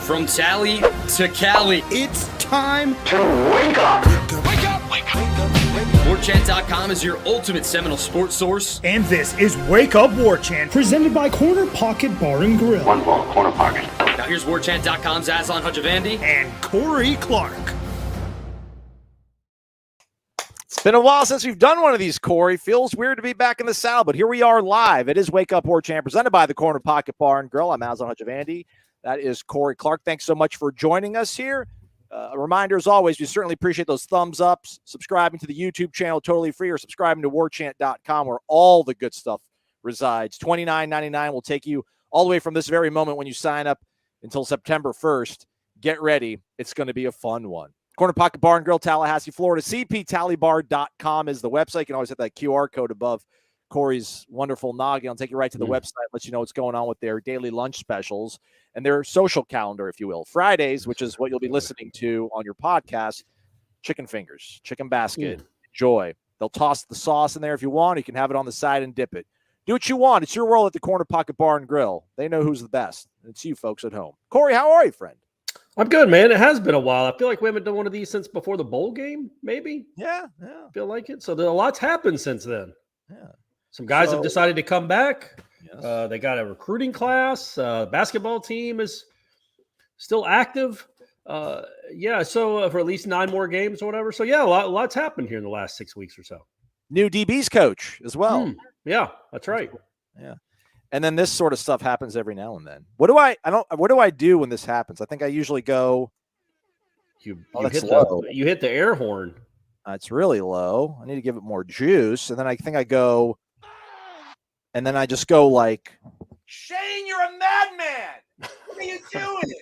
From Tally to Cali, It's time to wake up. Wake up! Wake up! Warchant.com is your ultimate Seminole sports source. And this is Wake Up Warchant, presented by Corner Pocket Bar and Grill. One ball, corner pocket. Now here's Warchant.com's Aslan And Corey Clark. It's been a while since we've done one of these, Corey. Feels weird to be back in the saddle, but here we are live. It is Wake Up Warchant, presented by the Corner Pocket Bar and Grill. I'm Aslan Hajavandi. That is Corey Clark. Thanks so much for joining us here. A reminder, as always, we certainly appreciate those thumbs ups, subscribing to the YouTube channel totally free, or subscribing to warchant.com, where all the good stuff resides. $29.99 will take you all the way from this very moment when you sign up until September 1st. Get ready. It's going to be a fun one. Corner Pocket Bar and Grill, Tallahassee, Florida. cptallybar.com is the website. You can always hit that QR code above Corey's wonderful noggin. I'll take you right to the website, let you know what's going on with their daily lunch specials and their social calendar, if you will. Fridays, which is what you'll be listening to on your podcast, chicken fingers, chicken basket. Enjoy. They'll toss the sauce in there if you want. You can have it on the side and dip it. Do what you want. It's your world at the Corner Pocket Bar and Grill. They know who's the best. It's you folks at home. Corey, how are you, friend? I'm good, man. It has been a while. I feel like we haven't done one of these since before the bowl game, maybe. Yeah. I feel like it. So a lot's happened since then. Yeah. Some guys have decided to come back. Yes. They got a recruiting class. Basketball team is still active. So for at least 9 more games or whatever. So, yeah, a lot's happened here in the last 6 weeks or so. New DB's coach as well. Yeah, that's right. Yeah. And then this sort of stuff happens every now and then. What do I do when this happens? I think I usually go. You hit the air horn. It's really low. I need to give it more juice. And then I think I go, and then I just go like, Shane, you're a madman. What are you doing?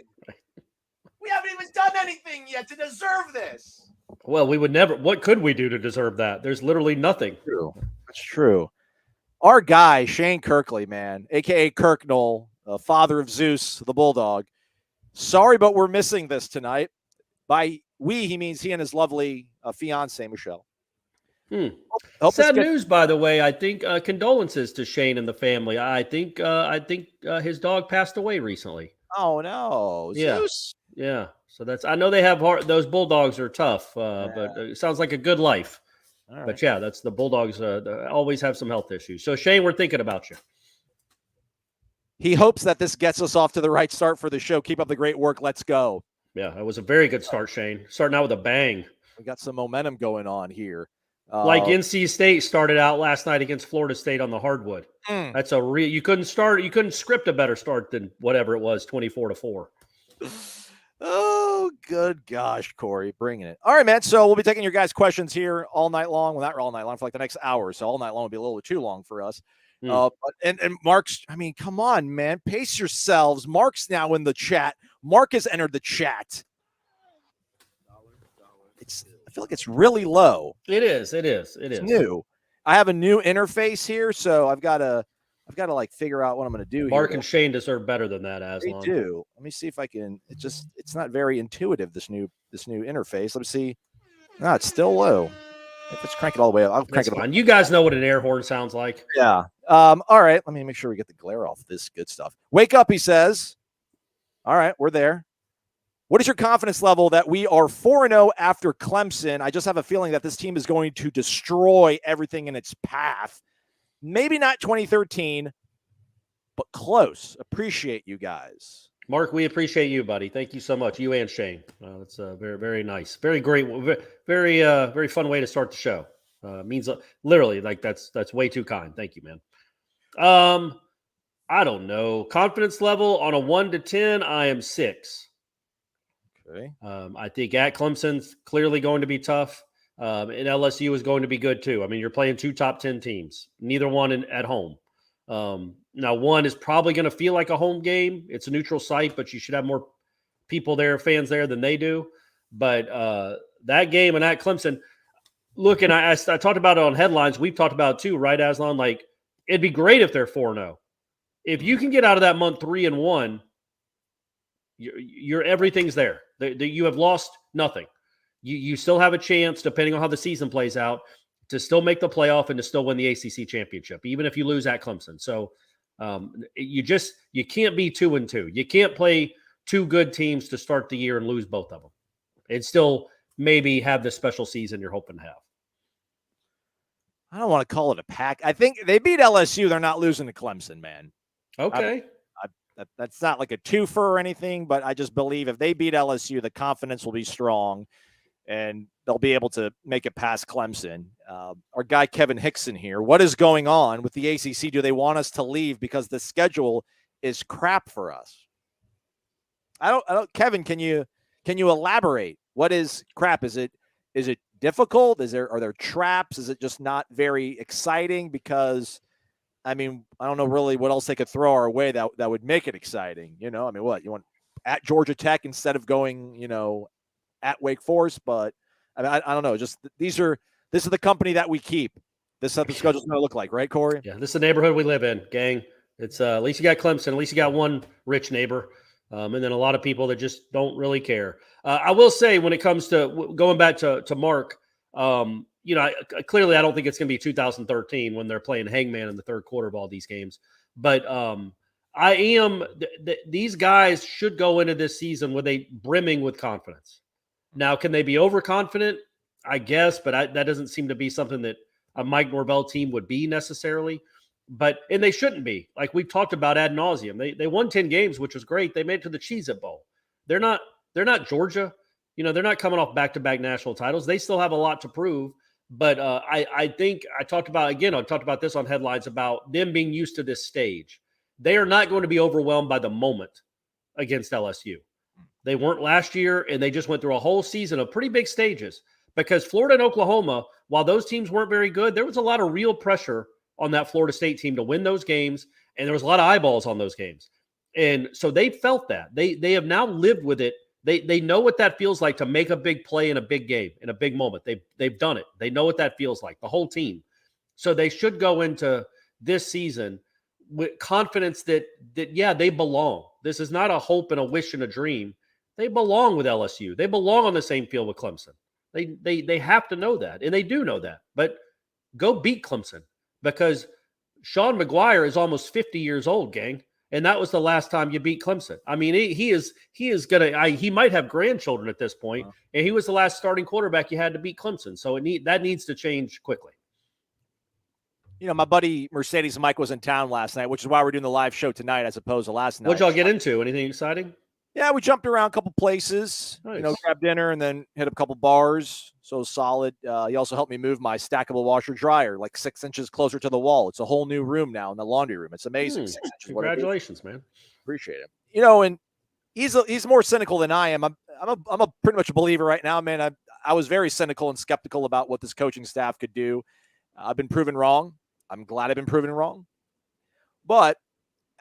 We haven't even done anything yet to deserve this. Well, we would never. What could we do to deserve that? There's literally nothing. That's true. Our guy, Shane Kirkley, man, a.k.a. Kirk Knoll, father of Zeus, the Bulldog. Sorry, but we're missing this tonight. By we, he means he and his lovely fiance, Michelle. Sad news, by the way. I think condolences to Shane and the family. I think his dog passed away recently. Oh, no. Zeus? Yeah. So I know they have those Bulldogs are tough, but it sounds like a good life. Right. But yeah, that's the Bulldogs always have some health issues. So Shane, we're thinking about you. He hopes that this gets us off to the right start for the show. Keep up the great work. Let's go. Yeah, it was a very good start, Shane. Starting out with a bang. We got some momentum going on here. Like NC State started out last night against Florida State on the hardwood. That's you couldn't script a better start than whatever it was, 24-4. Oh, good gosh, Corey, bringing it. All right, man. So we'll be taking your guys' questions here all night long. Well, not all night long, for like the next hour. So all night long will be a little bit too long for us. And Mark's, I mean, come on, man. Pace yourselves. Mark's now in the chat. Mark has entered the chat. I feel like it's really low. It is. It's new. I have a new interface here, so I've got to like figure out what I'm going to do. Mark and Shane deserve better than that, Aslan. They do. Let me see if I can. It's not very intuitive, this new interface. Let me see. No, it's still low. If it's crank it all the way up, I'll crank it up. You guys know what an air horn sounds like. Yeah. All right. Let me make sure we get the glare off this good stuff. Wake up, he says. All right, we're there. What is your confidence level that we are 4-0 after Clemson? I just have a feeling that this team is going to destroy everything in its path. Maybe not 2013, but close. Appreciate you guys. Mark, we appreciate you, buddy. Thank you so much. You and Shane. That's very, very nice. Very great. Very, very fun way to start the show. Means literally like that's way too kind. Thank you, man. I don't know. Confidence level on a 1 to 10, I am 6. Okay. I think at Clemson's clearly going to be tough. And LSU is going to be good too. I mean, you're playing 2 top 10 teams, neither one at home. Now, one is probably going to feel like a home game. It's a neutral site, but you should have more people there, fans there than they do. But that game and at Clemson, look, and I talked about it on headlines. We've talked about it too, right, Aslan? Like, it'd be great if they're 4-0. If you can get out of that month 3-1, you're everything's there. You have lost nothing. You still have a chance, depending on how the season plays out, to still make the playoff and to still win the ACC championship, even if you lose at Clemson. So you can't be 2-2. You can't play two good teams to start the year and lose both of them, and still maybe have the special season you're hoping to have. I don't want to call it a pack. I think they beat LSU. They're not losing to Clemson, man. Okay. That's not like a twofer or anything, but I just believe if they beat LSU, the confidence will be strong and they'll be able to make it past Clemson. Our guy Kevin Hickson here. What is going on with the ACC? Do they want us to leave because the schedule is crap for us? I don't. Kevin, can you elaborate? What is crap? Is it difficult? Are there traps? Is it just not very exciting? Because I mean, I don't know really what else they could throw our way that would make it exciting. You know, I mean, what you want at Georgia Tech instead of going, at Wake Forest? But I mean, I don't know. Just this is the company that we keep. This is what the schedule's going to look like, right, Corey? Yeah, this is the neighborhood we live in, gang. It's at least you got Clemson. At least you got one rich neighbor. And then a lot of people that just don't really care. I will say when it comes to going back to Mark, clearly I don't think it's going to be 2013 when they're playing hangman in the third quarter of all these games. But these guys should go into this season with a brimming with confidence. Now, can they be overconfident? I guess, but that doesn't seem to be something that a Mike Norvell team would be necessarily. And they shouldn't be. Like we've talked about ad nauseum. They won 10 games, which was great. They made it to the Cheez-It Bowl. They're not Georgia. They're not coming off back-to-back national titles. They still have a lot to prove. But I think I talked about this on Headlines about them being used to this stage. They are not going to be overwhelmed by the moment against LSU. They weren't last year, and they just went through a whole season of pretty big stages because Florida and Oklahoma, while those teams weren't very good, there was a lot of real pressure on that Florida State team to win those games, and there was a lot of eyeballs on those games. And so they felt that. They have now lived with it. They know what that feels like to make a big play in a big game, in a big moment. They've done it. They know what that feels like, the whole team. So they should go into this season with confidence that they belong. This is not a hope and a wish and a dream. They belong with LSU. They belong on the same field with Clemson. They have to know that, and they do know that. But go beat Clemson. Because Sean McGuire is almost 50 years old, gang. And that was the last time you beat Clemson. I mean, he might have grandchildren at this point, and he was the last starting quarterback you had to beat Clemson. So that needs to change quickly. My buddy Mercedes Mike was in town last night, which is why we're doing the live show tonight as opposed to last night. What'd y'all get into? Anything exciting? Yeah, we jumped around a couple places, nice. Grabbed dinner and then hit a couple bars. So solid. He also helped me move my stackable washer dryer like 6 inches closer to the wall. It's a whole new room now in the laundry room. It's amazing. 6 inches. Congratulations, man. Appreciate it. And he's more cynical than I am. I'm a pretty much a believer right now, man. I was very cynical and skeptical about what this coaching staff could do. I've been proven wrong. I'm glad I've been proven wrong. But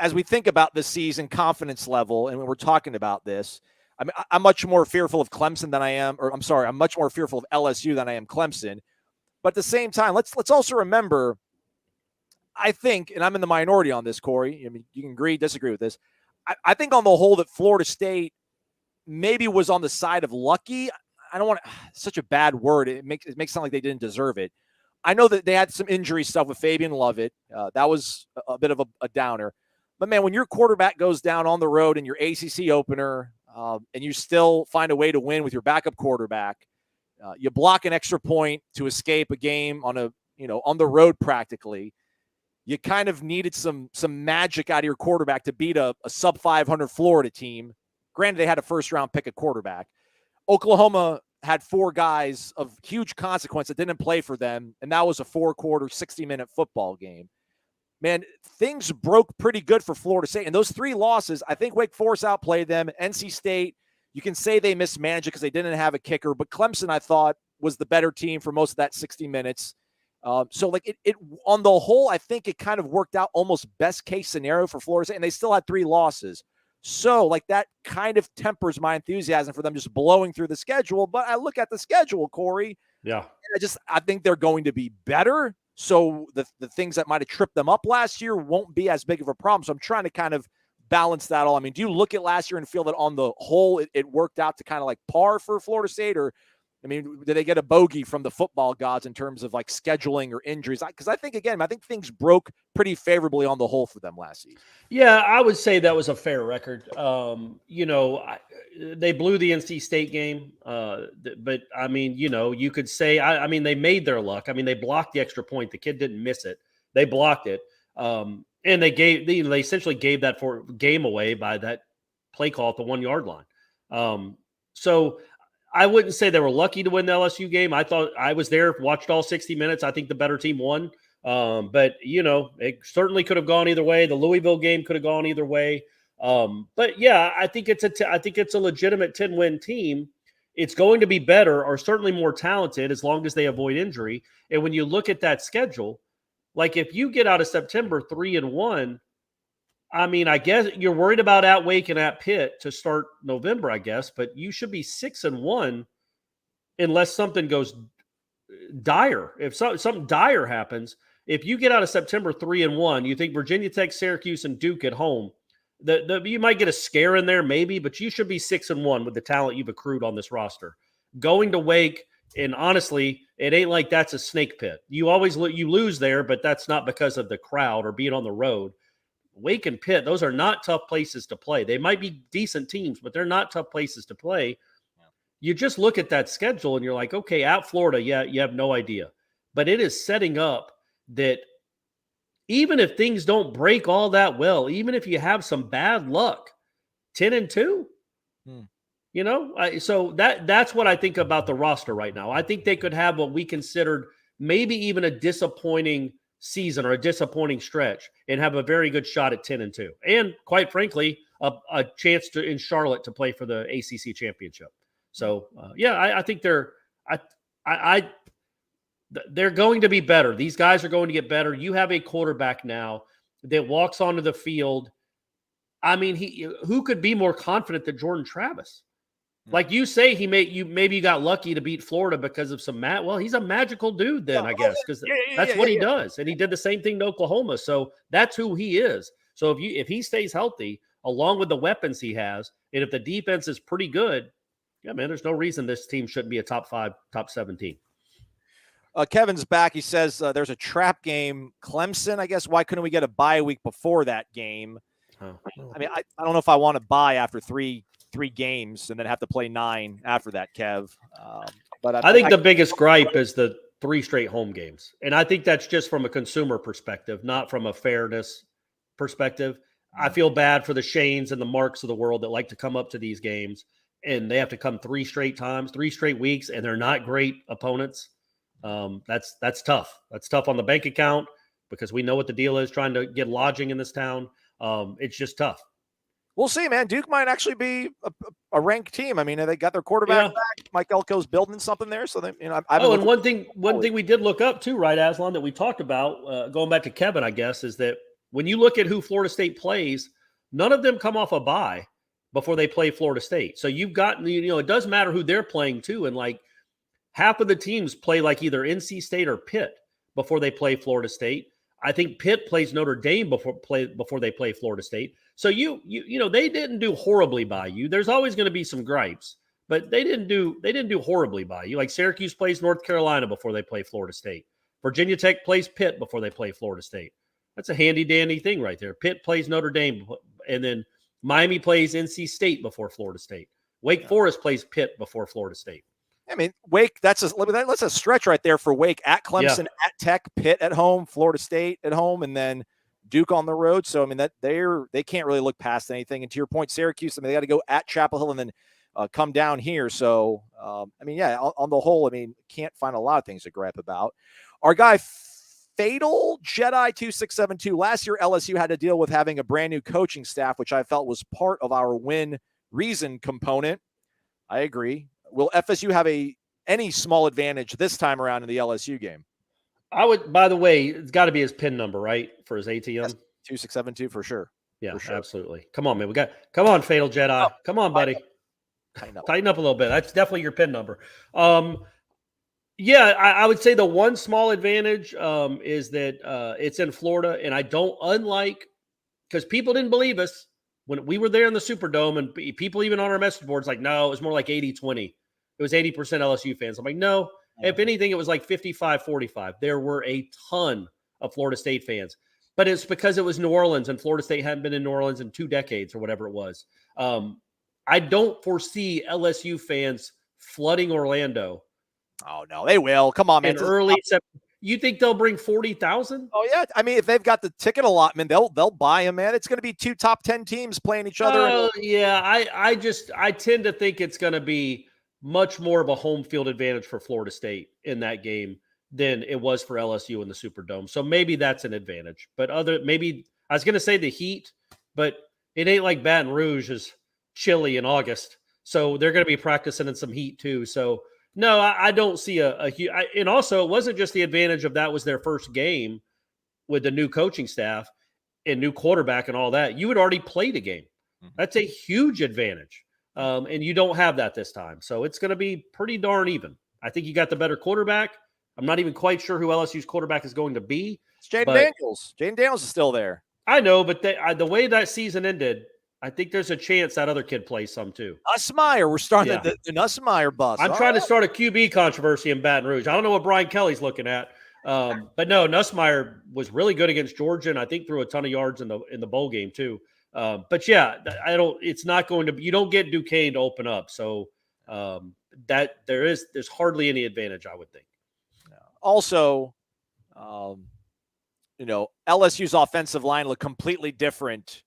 as we think about this season confidence level, and when we're talking about this, I mean, I'm much more fearful of Clemson than I am, I'm much more fearful of LSU than I am Clemson. But at the same time, let's also remember, I think, and I'm in the minority on this, Corey, I mean, you can agree, disagree with this. I think on the whole that Florida State maybe was on the side of lucky. I don't want to, such a bad word. It makes it sound like they didn't deserve it. I know that they had some injury stuff with Fabian Lovett. That was a bit of a downer. But, man, when your quarterback goes down on the road in your ACC opener and you still find a way to win with your backup quarterback, you block an extra point to escape a game on the road practically. You kind of needed some magic out of your quarterback to beat a sub-500 Florida team. Granted, they had a first-round pick at quarterback. Oklahoma had 4 guys of huge consequence that didn't play for them, and that was a 4-quarter, 60-minute football game. Man, things broke pretty good for Florida State. And those 3 losses, I think Wake Forest outplayed them. NC State, you can say they mismanaged it because they didn't have a kicker. But Clemson, I thought, was the better team for most of that 60 minutes. So, like, it on the whole, I think it kind of worked out almost best-case scenario for Florida State. And they still had 3 losses. So, like, that kind of tempers my enthusiasm for them just blowing through the schedule. But I look at the schedule, Corey. Yeah. And I think they're going to be better. So the things that might have tripped them up last year won't be as big of a problem. So I'm trying to kind of balance that all. I mean, do you look at last year and feel that on the whole it worked out to kind of like par for Florida State, or I mean, did they get a bogey from the football gods in terms of like scheduling or injuries? Because I think things broke pretty favorably on the whole for them last season. Yeah, I would say that was a fair record. They blew the NC State game, but I mean, you could say, I mean, they made their luck. I mean, they blocked the extra point. The kid didn't miss it. They blocked it, and they essentially gave that game away by that play call at the 1 yard line. So I wouldn't say they were lucky to win the LSU game. I thought I was there, watched all 60 minutes. I think the better team won. But it certainly could have gone either way. The Louisville game could have gone either way. But yeah, I think it's a legitimate 10-win team. It's going to be better, or certainly more talented, as long as they avoid injury. And when you look at that schedule, like if you get out of September 3-1, I mean, I guess you're worried about at Wake and at Pitt to start November, I guess, but you should be 6-1 unless something goes dire. If something dire happens, if you get out of September 3-1, you think Virginia Tech, Syracuse, and Duke at home, you might get a scare in there maybe, but you should be 6-1 with the talent you've accrued on this roster. Going to Wake, and honestly, it ain't like that's a snake pit. You always you lose there, but that's not because of the crowd or being on the road. Wake and Pitt, those are not tough places to play. They might be decent teams, but they're not tough places to play. You just look at that schedule and you're like, okay, at Florida, yeah, you have no idea. But it is setting up that even if things don't break all that well, even if you have some bad luck, 10-2, so that's what I think about the roster right now. I think they could have what we considered maybe even a disappointing season or a disappointing stretch and have a very good shot at 10-2. And quite frankly, a chance in Charlotte to play for the ACC championship. So I think they're going to be better. These guys are going to get better. You have a quarterback now that walks onto the field. I mean, who could be more confident than Jordan Travis? Like you say, maybe got lucky to beat Florida because of some well, he's a magical dude then, I guess, because that's what he does. And he did the same thing to Oklahoma. So that's who he is. So if he stays healthy, along with the weapons he has, and if the defense is pretty good, yeah, man, there's no reason this team shouldn't be a top 5, top 17. Kevin's back. He says there's a trap game. Clemson, I guess. Why couldn't we get a bye week before that game? I mean, I don't know if I want to bye after three games and then have to play 9 after that, Kev. But I think the biggest gripe is the 3 straight home games. And I think that's just from a consumer perspective, not from a fairness perspective. I feel bad for the Shanes and the Marks of the world that like to come up to these games and they have to come 3 straight times, 3 straight weeks, and they're not great opponents. That's tough. That's tough on the bank account because we know what the deal is trying to get lodging in this town. It's just tough. We'll see, man. Duke might actually be a ranked team. I mean, they got their quarterback back. Mike Elko's building something there. So, and one thing we did look up too, right, Aslan, that we talked about, going back to Kevin, I guess, is that when you look at who Florida State plays, none of them come off a bye before they play Florida State. So you've got, it does matter who they're playing too. And like half of the teams play like either NC State or Pitt before they play Florida State. I think Pitt plays Notre Dame before they play Florida State. So they didn't do horribly by you. There's always going to be some gripes, but they didn't do horribly by you. Like Syracuse plays North Carolina before they play Florida State. Virginia Tech plays Pitt before they play Florida State. That's a handy dandy thing right there. Pitt plays Notre Dame, and then Miami plays NC State before Florida State. Wake Forest plays Pitt before Florida State. I mean, Wake, that's a stretch right there for Wake. At Clemson, at Tech, Pitt at home, Florida State at home, and then Duke on the road. So, I mean, they can't really look past anything. And to your point, Syracuse, I mean, they got to go at Chapel Hill and then come down here. So, I mean, on the whole, I mean, can't find a lot of things to gripe about. Our guy, Fatal Jedi 2672. Last year, LSU had to deal with having a brand new coaching staff, which I felt was part of our win reason component. I agree. Will FSU have any small advantage this time around in the LSU game? I would, by the way, it's got to be his PIN number, right? For his ATM? Yes, 2672 for sure. Yeah, for sure. Absolutely. Come on, man. Come on, Fatal Jedi. Oh, come on, buddy. Tighten up a little bit. That's definitely your PIN number. I would say the one small advantage is that it's in Florida, and I don't, because people didn't believe us when we were there in the Superdome, and people even on our message boards like, no, it was more like 80-20. it was 80% LSU fans. I'm like, no. If anything, it was like 55-45. There were a ton of Florida State fans. But it's because it was New Orleans, and Florida State hadn't been in New Orleans in 2 decades or whatever it was. I don't foresee LSU fans flooding Orlando. Oh, no, they will. Come on, man. You think they'll bring 40,000? Oh, yeah. I mean, if they've got the ticket allotment, they'll buy them, man. It's going to be 2 top 10 teams playing each other. Oh, yeah. I tend to think it's going to be much more of a home field advantage for Florida State in that game than it was for LSU in the Superdome. So maybe that's an advantage. But maybe I was going to say the heat, but it ain't like Baton Rouge is chilly in August. So they're going to be practicing in some heat too. So no, I don't see a huge. And also, it wasn't just the advantage of that was their first game with the new coaching staff and new quarterback and all that. You had already played a game. That's a huge advantage. And you don't have that this time. So it's going to be pretty darn even. I think you got the better quarterback. I'm not even quite sure who LSU's quarterback is going to be. It's Jaden Daniels. Jaden Daniels is still there. I know, but the way that season ended, I think there's a chance that other kid plays some too. Nussmeier. We're starting the Nussmeier bus. I'm trying to start a QB controversy in Baton Rouge. I don't know what Brian Kelly's looking at. But no, Nussmeier was really good against Georgia, and I think threw a ton of yards in the bowl game too. But yeah, it's not going to be, you don't get Duquesne to open up. So that there's hardly any advantage, I would think. Also, LSU's offensive line looked completely different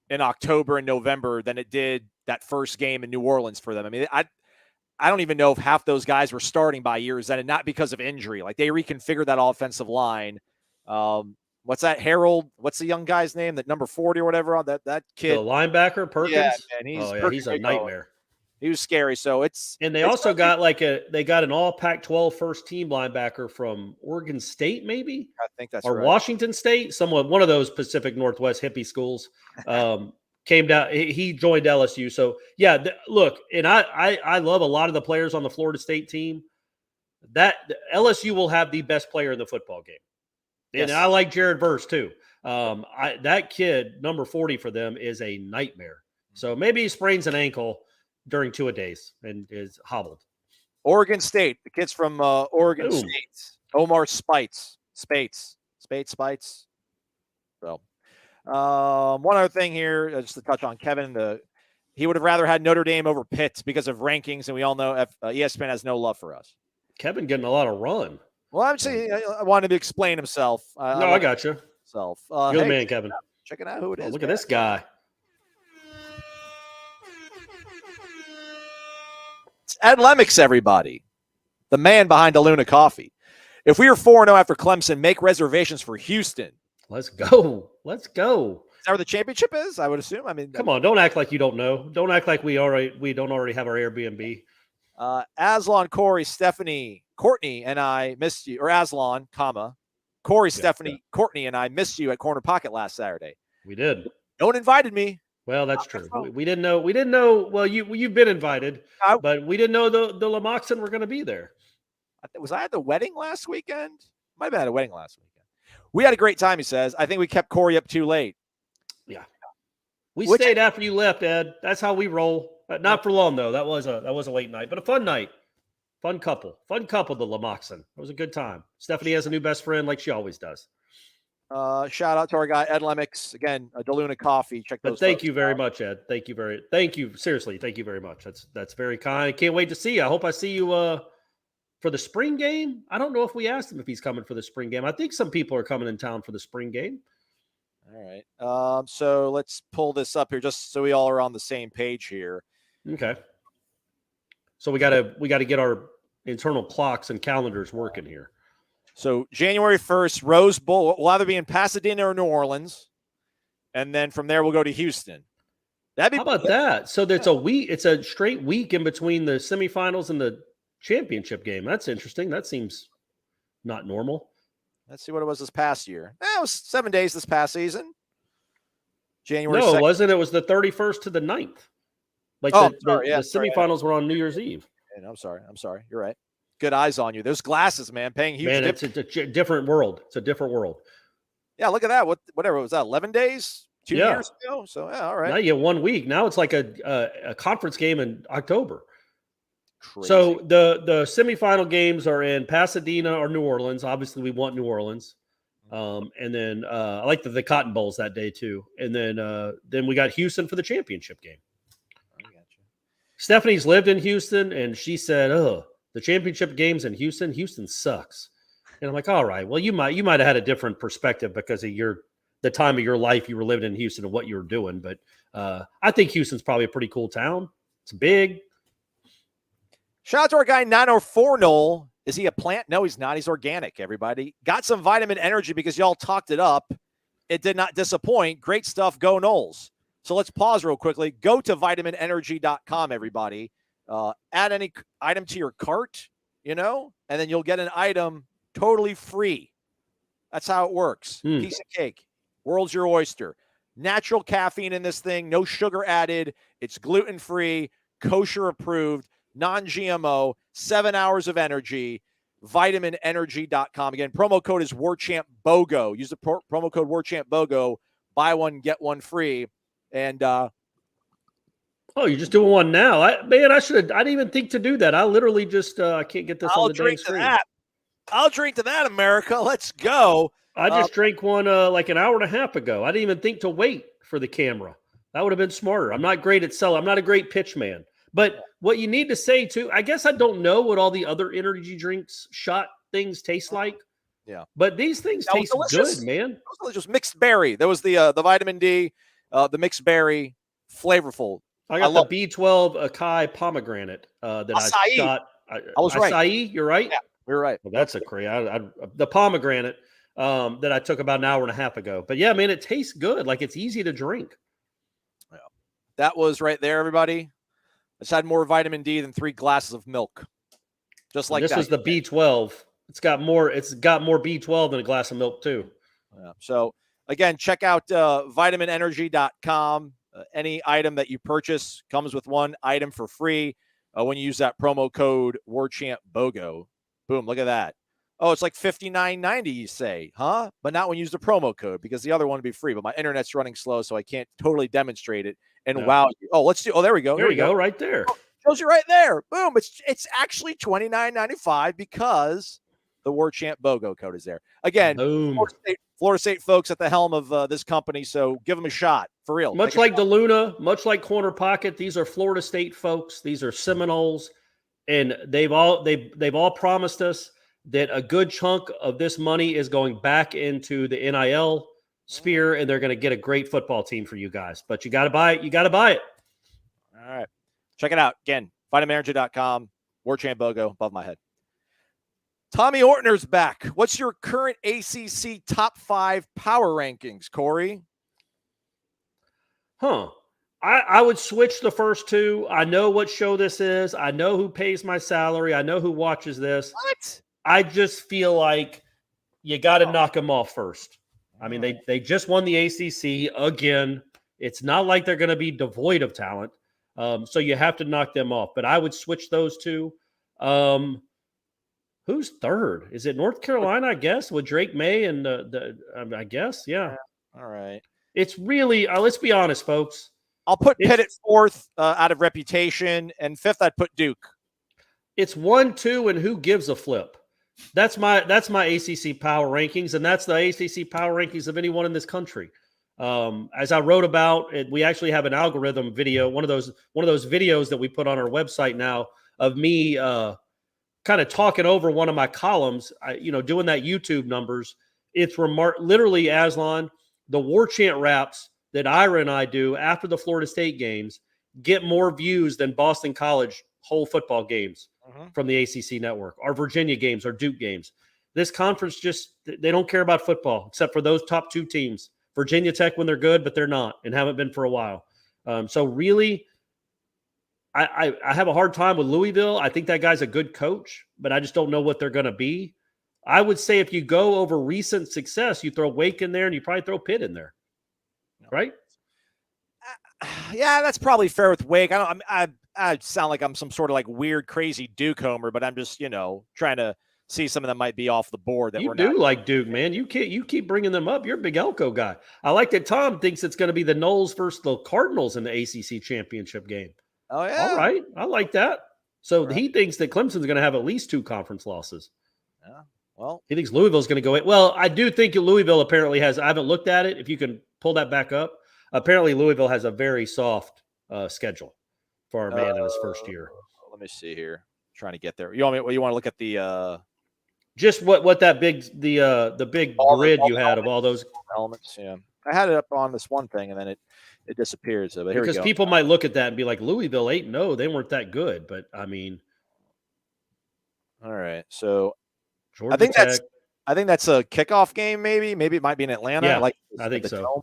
in October and November than it did that first game in New Orleans for them. I mean, I don't even know if half those guys were starting by years end, and not because of injury. Like, they reconfigured that offensive line. What's that? Harold? What's the young guy's name? That number 40 or whatever on that kid. The linebacker Perkins. Yeah, man, he's a nightmare. He was scary. So they also got they got an all Pac-12 first team linebacker from Oregon State, maybe. I think that's or right. Washington State, one of those Pacific Northwest hippie schools. Came down. He joined LSU. So yeah, look, and I love a lot of the players on the Florida State team. That LSU will have the best player in the football game. And I like Jared Verse too. That kid, number 40 for them, is a nightmare. So maybe he sprains an ankle during 2 days and is hobbled. Oregon State, the kids from Oregon State, Omar Spites. So, one other thing here, just to touch on Kevin, he would have rather had Notre Dame over Pitt because of rankings, and we all know ESPN has no love for us. Kevin getting a lot of run. Well, I'm saying I wanted to explain himself. I got you. Good man, Kevin. Checking out who it is. Look at this guy. It's Ed Lemix, everybody. The man behind Aluna Coffee. If we are 4-0 after Clemson, make reservations for Houston. Let's go. Is that where the championship is? I would assume. I mean, come on. Don't act like you don't know. Don't act like we don't already have our Airbnb. Aslan, Corey, Stephanie, Courtney, and I missed you. Or Aslan, Corey, Stephanie, Courtney, and I missed you at Corner Pocket last Saturday. We did. No one invited me. Well, that's true. We didn't know. We didn't know. Well, you've been invited, but we didn't know the Lamoxon were going to be there. Was I at the wedding last weekend? Might have been at a wedding last weekend. We had a great time, he says. I think we kept Corey up too late. Yeah. We stayed after you left, Ed. That's how we roll. Not for long, though. That was a late night, but a fun night. Fun couple, the Lamoxon. It was a good time. Stephanie has a new best friend like she always does. Shout out to our guy, Ed Lemix. Again, DeLuna Coffee. Check those. But thank you very much, Ed. Thank you. Seriously, thank you very much. That's very kind. I can't wait to see you. I hope I see you for the spring game. I don't know if we asked him if he's coming for the spring game. I think some people are coming in town for the spring game. All right. So let's pull this up here just so we all are on the same page here. Okay. So we gotta get our internal clocks and calendars working here. So January 1st, Rose Bowl. We'll either be in Pasadena or New Orleans, and then from there we'll go to Houston. How about that? So that's a week. It's a straight week in between the semifinals and the championship game. That's interesting. That seems not normal. Let's see what it was this past year. It was 7 days this past season. January. No, 2nd. it wasn't. It was the 31st to the 9th. Like the semifinals were on New Year's Eve. I'm sorry. You're right. Good eyes on you. Those glasses, man, paying huge. Man, it's a different world. It's a different world. Yeah, look at that. Whatever was that? 11 days, 2 years ago. So yeah, all right. Now you get 1 week. Now it's like a conference game in October. Crazy. So the semifinal games are in Pasadena or New Orleans. Obviously, we want New Orleans. And then I like the Cotton Bowls that day too. And then we got Houston for the championship game. I got you. Stephanie's lived in Houston, and she said, "Oh, the championship games in Houston. Houston sucks." And I'm like, "All right, well, you might have had a different perspective because of the time of your life you were living in Houston and what you were doing. But I think Houston's probably a pretty cool town. It's big." Shout out to our guy 904 Noel. Is he a plant? No, he's not. He's organic, everybody. Got some vitamin energy because y'all talked it up. It did not disappoint. Great stuff. Go Noles. So let's pause real quickly. Go to vitaminenergy.com, everybody. Add any item to your cart, and then you'll get an item totally free. That's how it works. Piece of cake. World's your oyster. Natural caffeine in this thing. No sugar added. It's gluten-free, kosher approved. Non-GMO, 7 hours of energy, vitaminenergy.com. Again, promo code is Warchant BOGO. Use the promo code Warchant BOGO. Buy one, get one free. And oh, you're just doing one now. I didn't even think to do that. I literally just I can't get this on the dang screen. I'll drink to that, America. Let's go. I just drank one like an hour and a half ago. I didn't even think to wait for the camera. That would have been smarter. I'm not great at selling. I'm not a great pitch man. But what you need to say, too, I guess I don't know what all the other energy drinks, shot things taste like. Yeah. But these things taste good, man. It was delicious. Mixed berry. There was the vitamin D, the mixed berry, flavorful. I got the B12 Acai pomegranate that acai. I shot. I was right. Acai, you're right? Yeah, you're right. Well, that's a crazy. The pomegranate that I took about an hour and a half ago. But, yeah, man, it tastes good. Like, it's easy to drink. Yeah. That was right there, everybody. It's had more vitamin D than 3 glasses of milk. Just like this that. This was the B12. It's got more B12 than a glass of milk, too. Yeah. So, again, check out vitaminenergy.com. Any item that you purchase comes with one item for free when you use that promo code Warchant BOGO. Boom, look at that. Oh, it's like $59.90, you say, huh? But not when you use the promo code because the other one would be free. But my internet's running slow, so I can't totally demonstrate it. And wow you. Oh, let's do. Oh, there we go. There we go, right there. Oh, shows you right there. Boom. It's actually $29.95 because the Warchant BOGO code is there. Again, Florida State folks at the helm of this company, so give them a shot for real. Much like the Luna, much like Corner Pocket, these are Florida State folks. These are Seminoles, and they've all promised us that a good chunk of this money is going back into the NIL sphere, and they're going to get a great football team for you guys. But you got to buy it. You got to buy it. All right. Check it out. Again, vitaminenergy.com, Warchant BOGO, above my head. Tommy Ortner's back. What's your current ACC top 5 power rankings, Corey? I would switch the first 2. I know what show this is. I know who pays my salary. I know who watches this. What? I just feel like you got to knock them off first. I mean, they just won the ACC again. It's not like they're going to be devoid of talent. So you have to knock them off. But I would switch those 2. Who's third? Is it North Carolina, I guess, with Drake May and I guess, yeah. All right. It's really, let's be honest, folks. I'll put Pitt at 4th out of reputation, and 5th I'd put Duke. It's 1, 2, and who gives a flip? That's my ACC power rankings, and that's the ACC power rankings of anyone in this country. As I wrote about, we actually have an algorithm video, one of those videos that we put on our website now of me kind of talking over one of my columns, doing that YouTube numbers. It's literally, Aslan, the Warchant raps that Ira and I do after the Florida State games get more views than Boston College whole football games from the ACC network, our Virginia games, our Duke games. This conference they don't care about football except for those top 2 teams. Virginia Tech when they're good, but they're not and haven't been for a while. So really, I have a hard time with Louisville. I think that guy's a good coach, but I just don't know what they're going to be. I would say if you go over recent success, you throw Wake in there and you probably throw Pitt in there, right? Yeah, that's probably fair with Wake. I sound like I'm some sort of like weird, crazy Duke homer, but I'm just, trying to see some of them might be off the board. That you do like Duke, man. You keep bringing them up. You're a big Elko guy. I like that Tom thinks it's going to be the Noles versus the Cardinals in the ACC championship game. Oh, yeah. All right. I like that. So he thinks that Clemson's going to have at least 2 conference losses. Yeah. Well, he thinks Louisville's going to go in. Well, I do think Louisville apparently has – I haven't looked at it. If you can pull that back up. Apparently Louisville has a very soft schedule for our man in his first year. Let me see here. Trying to get there. You want to look at the just what that big the big grid you had of all those elements. Yeah, I had it up on this one thing and then it disappeared. So, but here we go. Because people might look at that and be like, Louisville 8-0, they weren't that good. But I mean, all right. So Georgia I think Tech, that's a kickoff game. Maybe it might be in Atlanta. Yeah, I think so. Dome.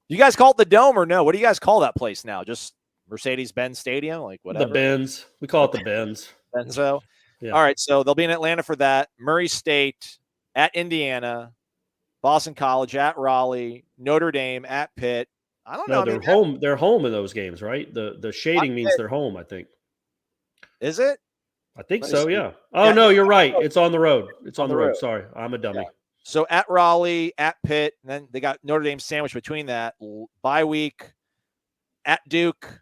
You guys call it the Dome or no? What do you guys call that place now? Just Mercedes-Benz Stadium, like whatever. The Benz. We call it the Benz. Benzo. Yeah. All right, so they'll be in Atlanta for that. Murray State at Indiana, Boston College at Raleigh, Notre Dame at Pitt. I don't know. No, home. They're home in those games, right? The shading means they're home. I think. Is it? I think so. Yeah. Oh no, you're right. It's on the road. It's on the road. Sorry, I'm a dummy. Yeah. So at Raleigh, at Pitt, and then they got Notre Dame sandwiched between that. Bye week at Duke.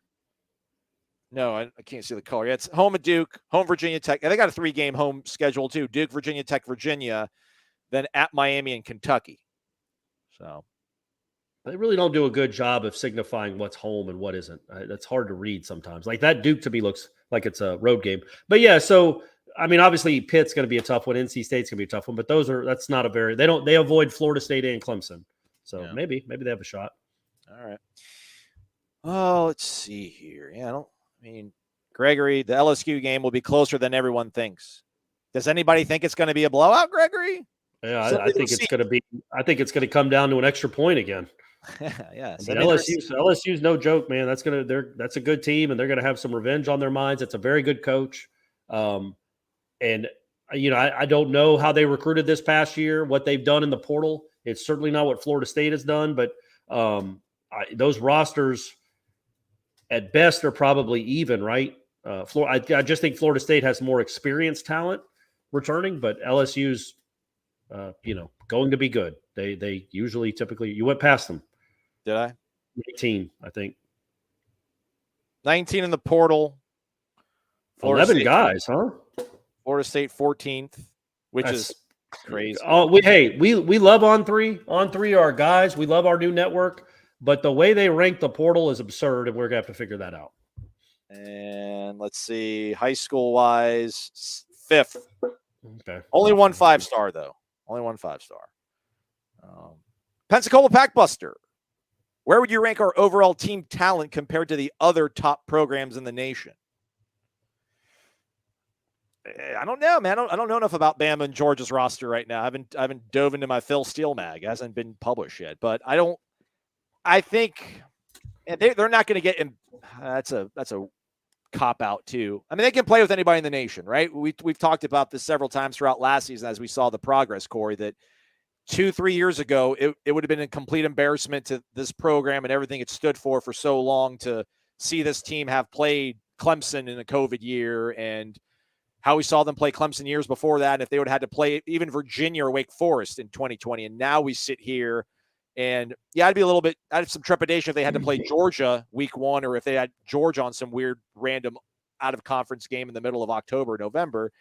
No, I can't see the color. Yeah, it's home at Duke, home Virginia Tech. And they got a 3-game home schedule too. Duke, Virginia Tech, Virginia, then at Miami and Kentucky. So they really don't do a good job of signifying what's home and what isn't. That's hard to read sometimes. Like that Duke to me looks like it's a road game. But yeah, so I mean, obviously Pitt's going to be a tough one. NC State's going to be a tough one. But that's not a very. They avoid Florida State and Clemson. So yeah. maybe they have a shot. All right. Oh, let's see here. Yeah, I mean, Gregory, the LSU game will be closer than everyone thinks. Does anybody think it's going to be a blowout, Gregory? Yeah, I think it's going to be. I think it's going to come down to an extra point again. Yeah, I mean, LSU's no joke, man. That's a good team, and they're going to have some revenge on their minds. It's a very good coach, and I don't know how they recruited this past year, what they've done in the portal. It's certainly not what Florida State has done, but those rosters. At best, are probably even, right? I just think Florida State has more experienced talent returning, but LSU's, going to be good. They usually typically you went past them. Did I? 18, I think. 19 in the portal. 11 guys, huh? Florida State 14th, which is crazy. Oh, we love On Three. On Three are our guys. We love our new network. But the way they rank the portal is absurd, and we're going to have to figure that out. And let's see, high school-wise, 5th. Okay. Only one 5-star, though. Only one 5-star. Pensacola Packbuster. Where would you rank our overall team talent compared to the other top programs in the nation? I don't know, man. I don't know enough about Bama and Georgia's roster right now. I haven't dove into my Phil Steele mag. It hasn't been published yet, but I think they're not going to get in. That's a cop out too. I mean, they can play with anybody in the nation, right? We've talked about this several times throughout last season as we saw the progress, Corey, that 2-3 years ago, it would have been a complete embarrassment to this program and everything it stood for so long to see this team have played Clemson in a COVID year and how we saw them play Clemson years before that. And if they would have had to play even Virginia or Wake Forest in 2020. And now we sit here. And yeah, I'd have some trepidation if they had to play Georgia week 1 or if they had Georgia on some weird random out of conference game in the middle of October, November.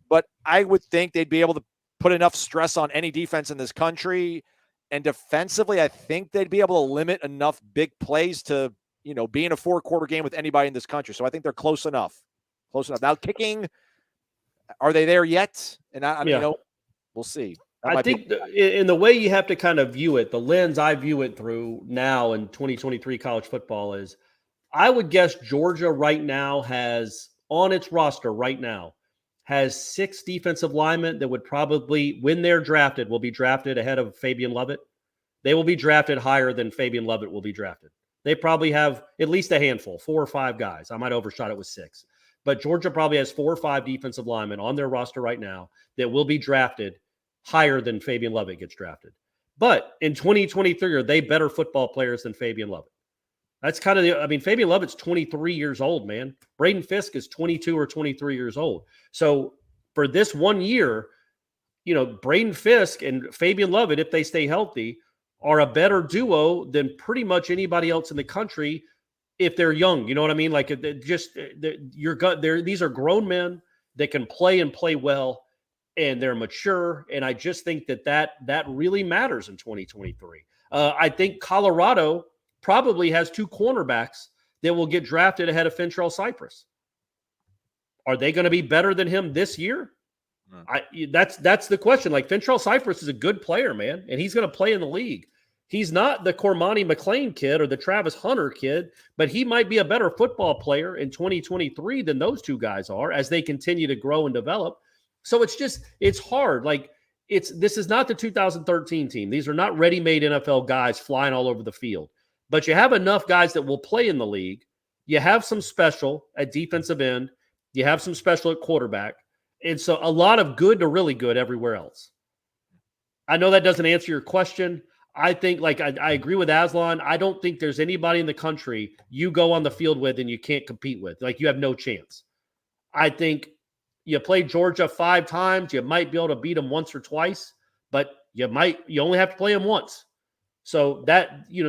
But I would think they'd be able to put enough stress on any defense in this country. And defensively, I think they'd be able to limit enough big plays to, be in a 4-quarter game with anybody in this country. So I think they're close enough. Now kicking, are they there yet? And we'll see. I think in the way you have to kind of view it, the lens I view it through now in 2023 college football is I would guess Georgia right now has on its roster right now has 6 defensive linemen that would probably, when they're drafted, will be drafted ahead of Fabian Lovett. They will be drafted higher than Fabian Lovett will be drafted. They probably have at least a handful, 4 or 5 guys. I might overshot it with 6. But Georgia probably has 4 or 5 defensive linemen on their roster right now that will be drafted higher than Fabian Lovett gets drafted. But in 2023, are they better football players than Fabian Lovett? That's kind of Fabian Lovett's 23 years old, man. Braden Fisk is 22 or 23 years old. So for this 1 year, Braden Fisk and Fabian Lovett, if they stay healthy, are a better duo than pretty much anybody else in the country if they're young. You know what I mean? Like these are grown men that can play and play well, and they're mature. And I just think that really matters in 2023. I think Colorado probably has 2 cornerbacks that will get drafted ahead of Fintrell Cypress. Are they going to be better than him this year? That's the question. Like, Fintrell Cypress is a good player, man, and he's going to play in the league. He's not the Cormani McLean kid or the Travis Hunter kid, but he might be a better football player in 2023 than those 2 guys are as they continue to grow and develop. So it's hard. Like, this is not the 2013 team. These are not ready-made NFL guys flying all over the field. But you have enough guys that will play in the league. You have some special at defensive end. You have some special at quarterback. And so a lot of good to really good everywhere else. I know that doesn't answer your question. I think, like, I agree with Aslan. I don't think there's anybody in the country you go on the field with and you can't compete with. Like, you have no chance. I think you play Georgia 5 times. You might be able to beat them once or twice, but you only have to play them once. So that, you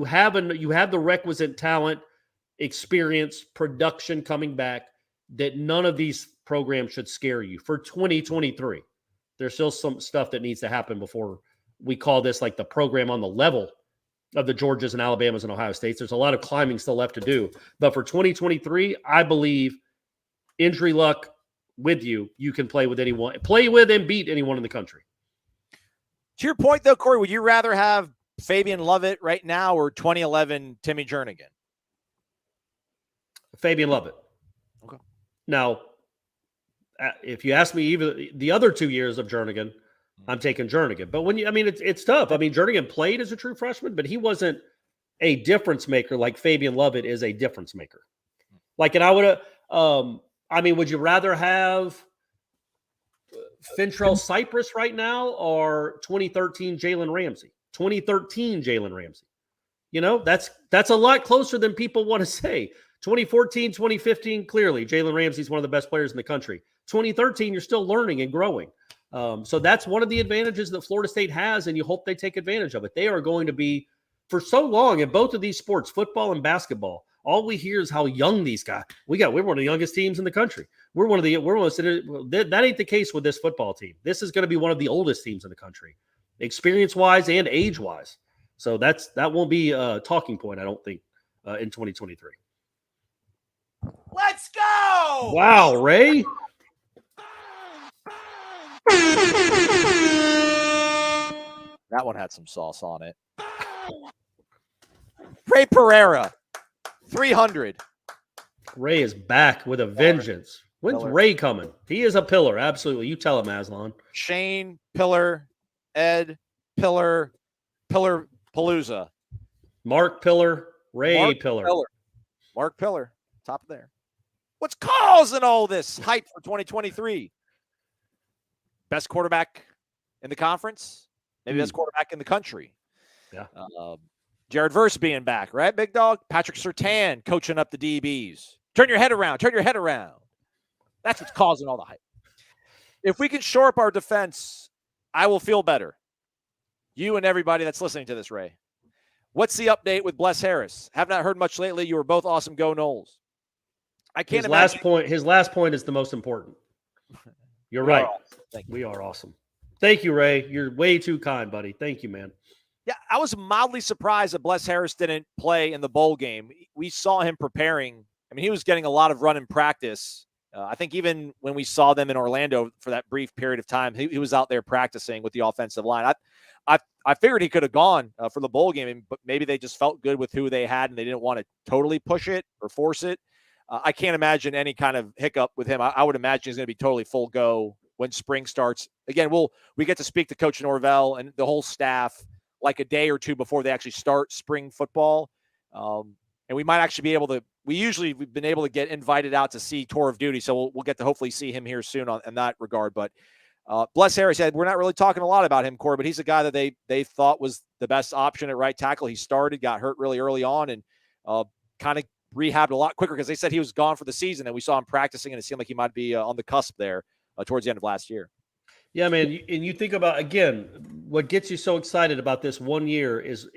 have the requisite talent, experience, production coming back that none of these programs should scare you for 2023. There's still some stuff that needs to happen before we call this like the program on the level of the Georgias and Alabamas and Ohio States. There's a lot of climbing still left to do. But for 2023, I believe, injury luck with you can play with anyone, play with and beat anyone in the country. To your point, though, Corey, would you rather have Fabian Lovett right now or 2011 Timmy Jernigan? Fabian Lovett. Okay. Now, if you ask me even the other 2 years of Jernigan, I'm taking Jernigan. But it's tough. I mean, Jernigan played as a true freshman, but he wasn't a difference maker like Fabian Lovett is a difference maker. Like, and I would have, would you rather have Fintrell Cypress right now or 2013 Jalen Ramsey? 2013 Jalen Ramsey. That's a lot closer than people want to say. 2014, 2015, clearly, Jalen Ramsey's one of the best players in the country. 2013, you're still learning and growing. So that's one of the advantages that Florida State has, and you hope they take advantage of it. They are going to be, for so long in both of these sports, football and basketball, all we hear is how young these guys. We're one of the youngest teams in the country. That ain't the case with this football team. This is going to be one of the oldest teams in the country, experience-wise and age-wise. So that won't be a talking point, I don't think, in 2023. Let's go! Wow, Ray. That one had some sauce on it. Ray Pereira, 300. Ray is back with a vengeance. When's Ray coming? He is a pillar, absolutely. You tell him, Aslan. Shane, Pillar, Ed, Pillar, Pillar Palooza. Mark Pillar, Ray Pillar. Mark Pillar, top of there. What's causing all this hype for 2023? Best quarterback in the conference, maybe best quarterback in the country. Yeah. Jared Verse being back, right, big dog? Patrick Surtain coaching up the DBs. Turn your head around. That's what's causing all the hype. If we can shore up our defense, I will feel better. You and everybody that's listening to this, Ray. What's the update with Bless Harris? Have not heard much lately. You were both awesome. Go Noles. I can't imagine. His last point is the most important. You're right. We are awesome. Thank you, Ray. You're way too kind, buddy. Thank you, man. Yeah, I was mildly surprised that Bless Harris didn't play in the bowl game. We saw him preparing. I mean, he was getting a lot of run in practice. I think even when we saw them in Orlando for that brief period of time, he was out there practicing with the offensive line. I figured he could have gone for the bowl game, but maybe they just felt good with who they had and they didn't want to totally push it or force it. I can't imagine any kind of hiccup with him. I would imagine he's going to be totally full go when spring starts. Again, we get to speak to Coach Norvell and the whole staff like a day or two before they actually start spring football. And we might actually be able to – we've been able to get invited out to see Tour of Duty, so we'll get to hopefully see him here soon in that regard. But Bless Harris said we're not really talking a lot about him, Corey, but he's a guy that they thought was the best option at right tackle. He started, got hurt really early on, and kind of rehabbed a lot quicker because they said he was gone for the season, and we saw him practicing, and it seemed like he might be on the cusp there towards the end of last year. Yeah, man, and you think about, again, what gets you so excited about this 1 year is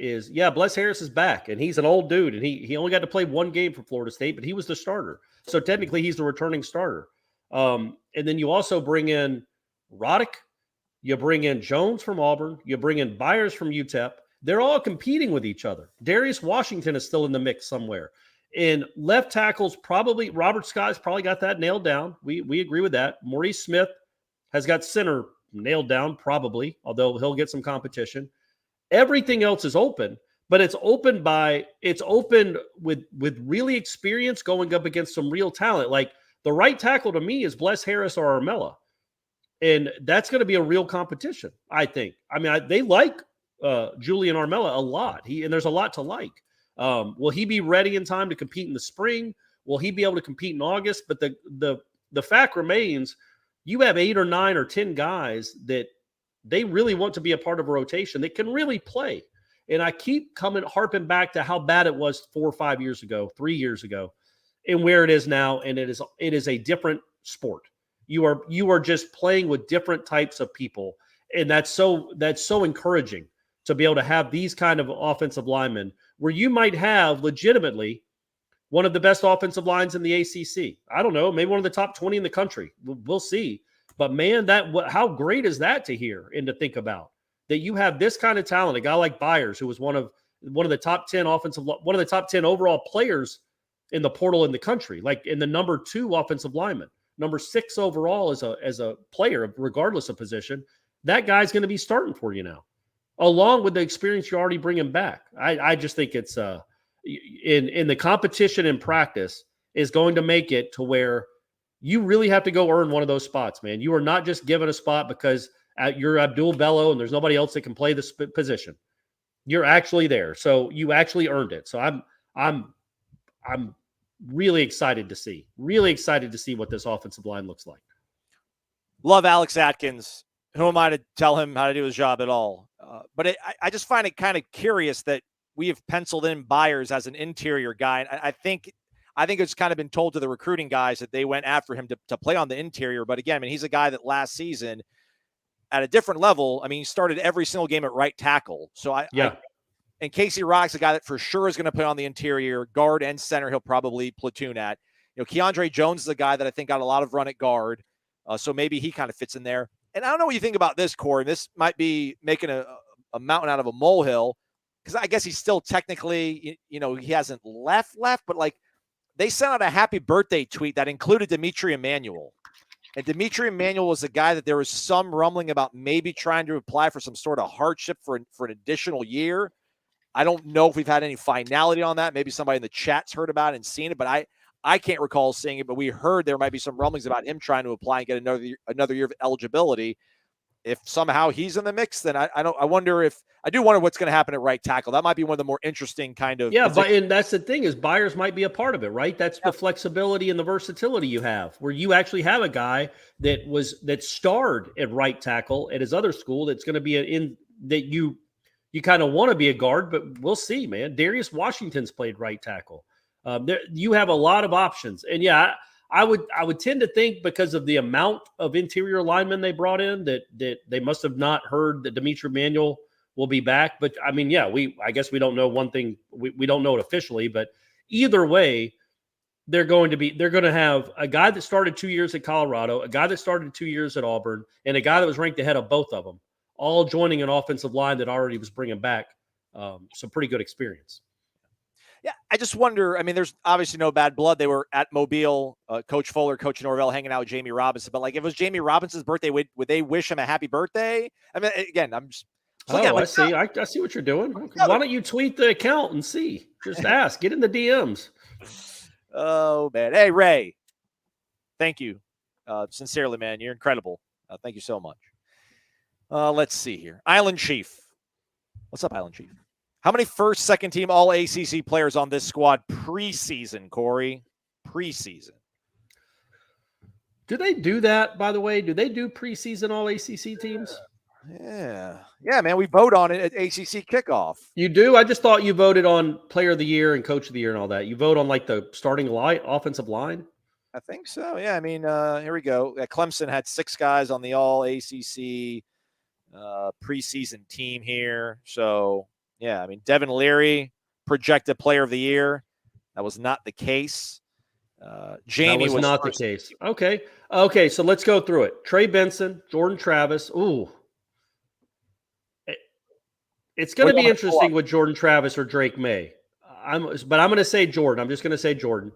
Bless Harris is back, and he's an old dude, and he only got to play one game for Florida State, but he was the starter. So technically he's the returning starter. And then you also bring in Roddick, you bring in Jones from Auburn, you bring in Byers from UTEP. They're all competing with each other. Darius Washington is still in the mix somewhere. And left tackles, probably Robert Scott's probably got that nailed down. We agree with that. Maurice Smith has got center nailed down, probably, although he'll get some competition. Everything else is open, but it's open with really experience going up against some real talent. Like the right tackle to me is Bless Harris or Armella. And that's going to be a real competition, I think. I mean, they like Julian Armella a lot. And there's a lot to like. Will he be ready in time to compete in the spring? Will he be able to compete in August? But the fact remains, you have 8 or 9 or 10 guys that they really want to be a part of a rotation that can really play. And I keep harping back to how bad it was 4 or 5 years ago, 3 years ago, and where it is now. And it is a different sport. You are just playing with different types of people. And that's so encouraging to be able to have these kind of offensive linemen where you might have legitimately one of the best offensive lines in the ACC. I don't know, maybe one of the top 20 in the country. We'll see. But man, how great is that to hear and to think about, that you have this kind of talent, a guy like Byers, who was one of the top 10 one of the top 10 overall players in the portal in the country, like in the number 2 offensive lineman, number 6 overall as a player, regardless of position. That guy's going to be starting for you now, along with the experience you're already bringing back. I just think it's in the competition in practice is going to make it to where you really have to go earn one of those spots, man. You are not just given a spot because you're Abdul Bello and there's nobody else that can play this position. You're actually there, so you actually earned it. So I'm really excited to see what this offensive line looks like. Love Alex Atkins. Who am I to tell him how to do his job at all? But I just find it kind of curious that we have penciled in Byers as an interior guy. And I think it's kind of been told to the recruiting guys that they went after him to play on the interior. But again, I mean, he's a guy that last season at a different level, I mean, he started every single game at right tackle. So and Casey Roddick's a guy that for sure is going to play on the interior, guard and center. He'll probably platoon at. Keandre Jones is a guy that I think got a lot of run at guard. So maybe he kind of fits in there. And I don't know what you think about this, Corey. This might be making a mountain out of a molehill, because I guess he's still technically, he hasn't left, but like they sent out a happy birthday tweet that included Dimitri Emmanuel. And Dimitri Emmanuel was a guy that there was some rumbling about maybe trying to apply for some sort of hardship for an additional year. I don't know if we've had any finality on that. Maybe somebody in the chat's heard about it and seen it, but I can't recall seeing it, but we heard there might be some rumblings about him trying to apply and get another year of eligibility. If somehow he's in the mix, then I wonder what's going to happen at right tackle. That might be one of the more interesting kind of. Yeah, and that's the thing is Byers might be a part of it, right? That's the flexibility and the versatility you have, where you actually have a guy that starred at right tackle at his other school. That's going to be that you kind of want to be a guard, but we'll see, man. Darius Washington's played right tackle. You have a lot of options, and I would tend to think because of the amount of interior linemen they brought in that they must have not heard that Dimitri Emmanuel will be back. But I mean, I guess we don't know one thing. We don't know it officially, but either way, they're going to have a guy that started 2 years at Colorado, a guy that started 2 years at Auburn, and a guy that was ranked ahead of both of them, all joining an offensive line that already was bringing back some pretty good experience. Yeah, I just wonder, I mean, there's obviously no bad blood. They were at Mobile, Coach Fuller, Coach Norvell hanging out with Jamie Robinson. But, like, if it was Jamie Robinson's birthday, would they wish him a happy birthday? I mean, again, I'm just I see. I see what you're doing. Why don't you tweet the account and see? Just ask. Get in the DMs. Oh, man. Hey, Ray. Thank you. Sincerely, man. You're incredible. Thank you so much. Let's see here. Island Chief. What's up, Island Chief? How many first, second team all ACC players on this squad preseason, Corey? Preseason. Do they do that, by the way? Do they do preseason all ACC teams? Yeah, man. We vote on it at ACC kickoff. You do? I just thought you voted on player of the year and coach of the year and all that. You vote on like the starting offensive line? I think so. Yeah, I mean, here we go. Clemson had 6 guys on the all ACC. preseason team here. So, yeah, I mean, Devin Leary, projected player of the year. That was not the case. Jamie was was not the first. case. Okay, so let's go through it. Trey Benson, Jordan Travis. Ooh. It's going to be interesting with Jordan Travis or Drake May. But I'm going to say Jordan. I'm just going to say Jordan.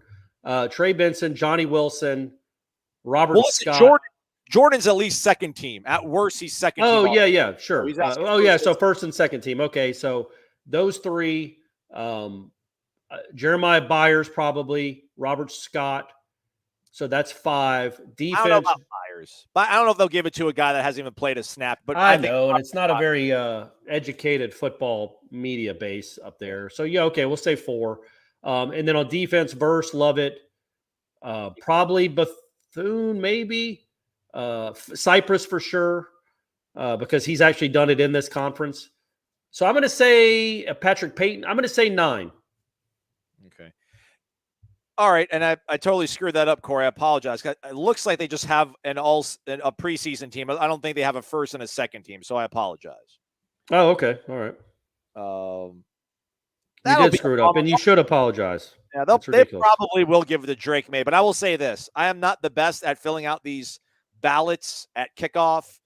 Trey Benson, Johnny Wilson, Robert Scott. Jordan's at least second team. At worst, he's second team. Oh, yeah, sure. So so first and second team. Okay, so those three, Jeremiah Byers probably, Robert Scott. So that's 5. Defense. I don't know about Byers, but I don't know if they'll give it to a guy that hasn't even played a snap. But I know, and it's not a very educated football media base up there. So, yeah, okay, we'll say 4. And then on defense, Verse, Lovett, probably Bethune, maybe. Cypress for sure, because he's actually done it in this conference. So I'm going to say Patrick Payton. I'm going to say 9. Okay. All right, and I totally screwed that up, Corey. I apologize. It looks like they just have a preseason team. I don't think they have a first and a second team, so I apologize. Oh, okay. All right. You did screw it up, and you should apologize. Yeah, they probably will give it to Drake May, but I will say this. I am not the best at filling out these ballots at kickoff,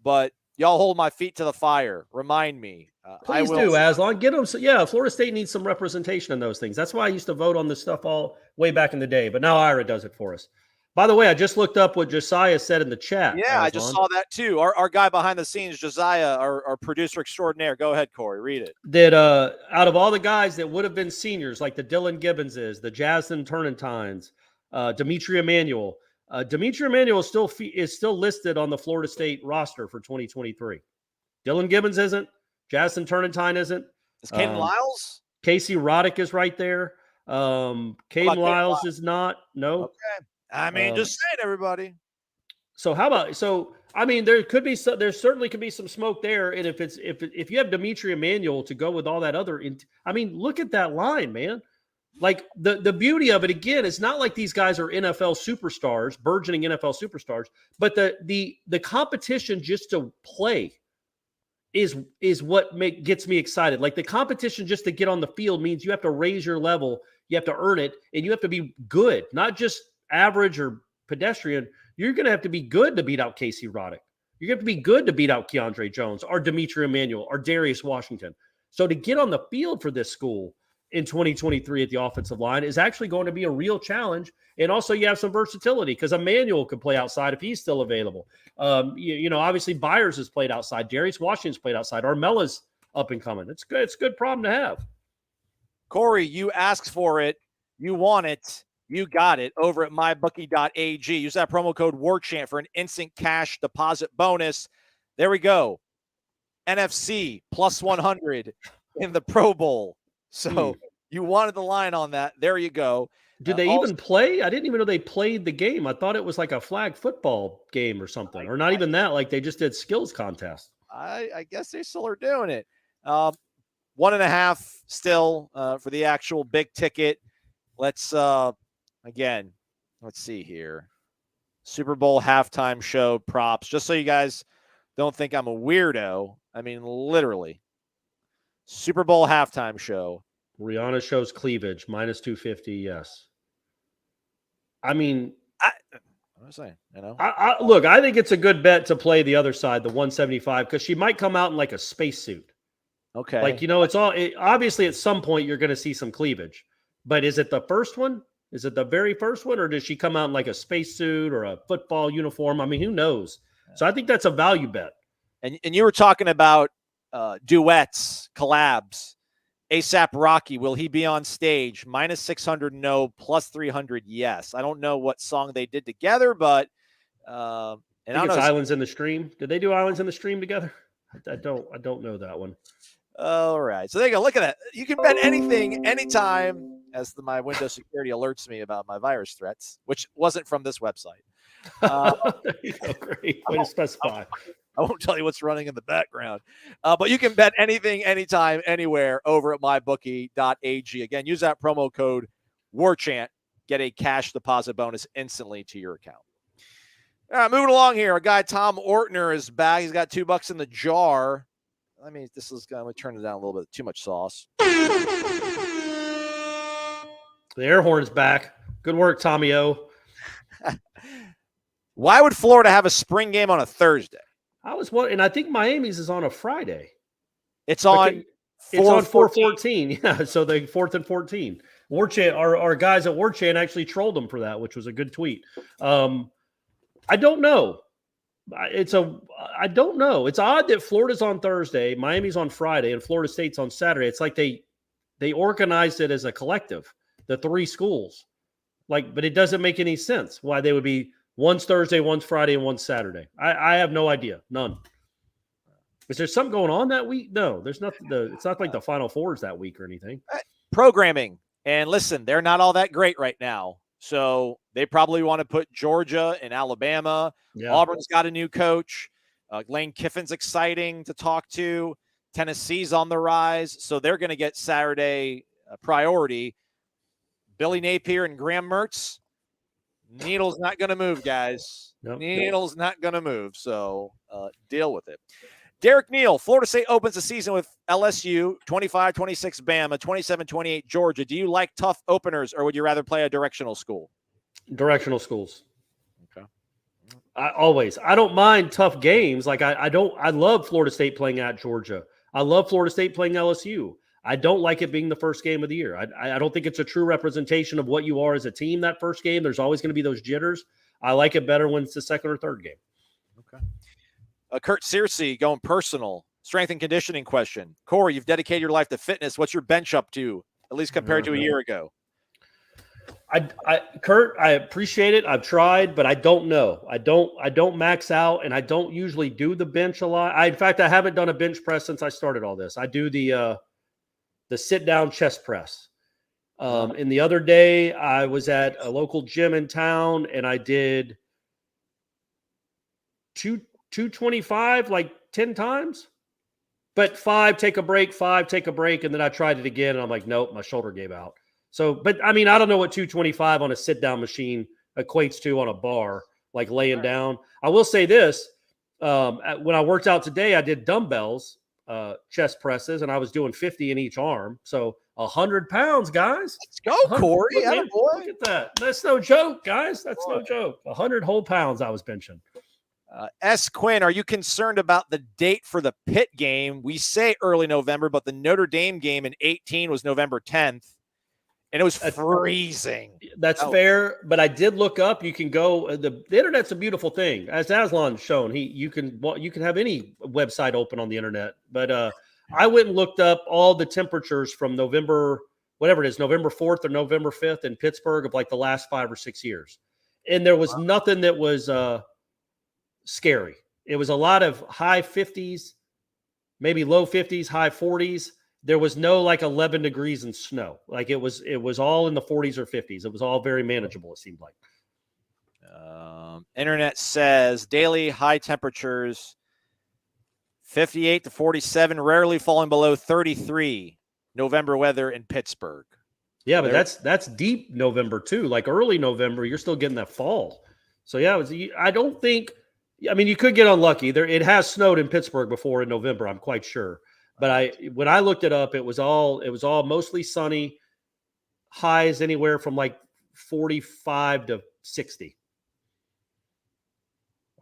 but y'all hold my feet to the fire. Remind me. Please do, Aslan. Get them. Yeah, Florida State needs some representation in those things. That's why I used to vote on this stuff all way back in the day, but now Ira does it for us. By the way, I just looked up what Josiah said in the chat. Yeah, Aslan. I just saw that too. Our guy behind the scenes, Josiah, our producer extraordinaire. Go ahead, Corey. Read it. That out of all the guys that would have been seniors, like the Dylan Gibbonses, the Jasmine Turnantines, Dimitri Emanuel. Dimitri Emanuel is still listed on the Florida State roster for 2023. Dylan Gibbons isn't. Jasmine Turnantine isn't. Is Caden Lyles? Casey Roddick is right there. Caden Lyles is not. No. Okay. I mean, just saying, everybody. So how about I mean, there certainly could be some smoke there, and if you have Dimitri Emanuel to go with all that other, I mean, look at that line, man. Like the beauty of it again, it's not like these guys are NFL superstars, burgeoning NFL superstars, but the competition just to play is what gets me excited. Like the competition just to get on the field means you have to raise your level, you have to earn it, and you have to be good, not just average or pedestrian. You're going to have to be good to beat out Casey Roddick. You're going to have to be good to beat out Keandre Jones or Dimitri Emanuel or Darius Washington. So to get on the field for this school in 2023 at the offensive line is actually going to be a real challenge. And also you have some versatility because Emmanuel could play outside if he's still available. Obviously Byers has played outside. Darius Washington's played outside. Armella's up and coming. It's good. It's a good problem to have. Corey, you asked for it. You want it. You got it over at mybookie.ag. Use that promo code WARCHANT for an instant cash deposit bonus. There we go. NFC plus 100 in the Pro Bowl. So you wanted the line on that. There you go. Did they even play? I didn't even know they played the game. I thought it was like a flag football game or something, or not even that. Like they just did skills contest. I guess they still are doing it. 1.5 still for the actual big ticket. Let's see here. Super Bowl halftime show props. Just so you guys don't think I'm a weirdo. I mean, literally. Super Bowl halftime show. Rihanna shows cleavage, minus 250, yes. I mean, I'm saying, look, I think it's a good bet to play the other side, the 175, because she might come out in like a spacesuit. Okay. Like, obviously at some point you're going to see some cleavage. But is it the first one? Is it the very first one? Or does she come out in like a spacesuit or a football uniform? I mean, who knows? So I think that's a value bet. And you were talking about duets, collabs. ASAP Rocky, will he be on stage? Minus 600, no. Plus 300, yes. I don't know what song they did together, but I think it's Islands in the Stream. Did they do Islands in the Stream together? I don't know that one. All right. So there you go. Look at that. You can bet anything, anytime, as my Windows security alerts me about my virus threats, which wasn't from this website. There you go. Great way to specify. I won't tell you what's running in the background. But you can bet anything, anytime, anywhere over at mybookie.ag. Again, use that promo code WARCHANT. Get a cash deposit bonus instantly to your account. All right, moving along here. Our guy Tom Ortner is back. He's got $2 in the jar. I mean, this is going to turn it down a little bit. Too much sauce. The air horn's back. Good work, Tommy O. Why would Florida have a spring game on a Thursday? And I think Miami's is on a Friday. It's on. It's on 4/14. Yeah, so the 4th and 14. Warchant, our guys at Warchant actually trolled them for that, which was a good tweet. I don't know. I don't know. It's odd that Florida's on Thursday, Miami's on Friday, and Florida State's on Saturday. It's like they organized it as a collective, the three schools. But it doesn't make any sense why they would be one's Thursday, one's Friday, and one's Saturday. I have no idea. None. Is there something going on that week? No, there's nothing. It's not like the Final Fours that week or anything. Programming. And listen, they're not all that great right now. So they probably want to put Georgia and Alabama. Yeah. Auburn's got a new coach. Lane Kiffin's exciting to talk to. Tennessee's on the rise. So they're going to get Saturday priority. Billy Napier and Graham Mertz. Needle's not going to move, guys. Nope. Needle's not going to move. So deal with it. Derek Neal, Florida State opens the season with LSU, 25-26 Bama, 27-28 Georgia. Do you like tough openers, or would you rather play a directional school? Directional schools. Okay. I don't mind tough games. I love Florida State playing at Georgia. I love Florida State playing LSU. I don't like it being the first game of the year. I don't think it's a true representation of what you are as a team that first game. There's always going to be those jitters. I like it better when it's the second or third game. Okay. Kurt Searcy going personal. Strength and conditioning question. Corey, you've dedicated your life to fitness. What's your bench up to, at least compared to a year ago? Kurt, I appreciate it. I've tried, but I don't know. I don't max out, and I don't usually do the bench a lot. In fact, I haven't done a bench press since I started all this. I do the sit-down chest press. And the other day, I was at a local gym in town, and I did 225 like 10 times, but 5, take a break, and then I tried it again, and I'm like, nope, my shoulder gave out. So, but I mean, I don't know what 225 on a sit-down machine equates to on a bar, like laying down. I will say this, when I worked out today, I did dumbbells, chest presses, and I was doing 50 in each arm. So 100 pounds, guys. Let's go, Corey. Look at that. That's no joke, guys. That's no joke. 100 whole pounds I was benching. S. Quinn, are you concerned about the date for the Pitt game? We say early November, but the Notre Dame game in 18 was November 10th, and it was freezing. That's fair, but I did look up. You can go. The internet's a beautiful thing, as Aslan's shown. You can have any website open on the internet. But I went and looked up all the temperatures from November, whatever it is, November 4th or November 5th in Pittsburgh of like the last 5 or 6 years, and there was nothing that was scary. It was a lot of high 50s, maybe low 50s, high 40s. There was no like 11 degrees and snow. Like it was all in the 40s or 50s. It was all very manageable, it seemed like. Internet says daily high temperatures 58 to 47, rarely falling below 33. November weather in Pittsburgh. Yeah, but that's deep November too. Like early November, you're still getting that fall. So yeah, I don't think. I mean, you could get unlucky. It has snowed in Pittsburgh before in November, I'm quite sure. But when I looked it up, it was all mostly sunny, highs anywhere from like 45 to 60.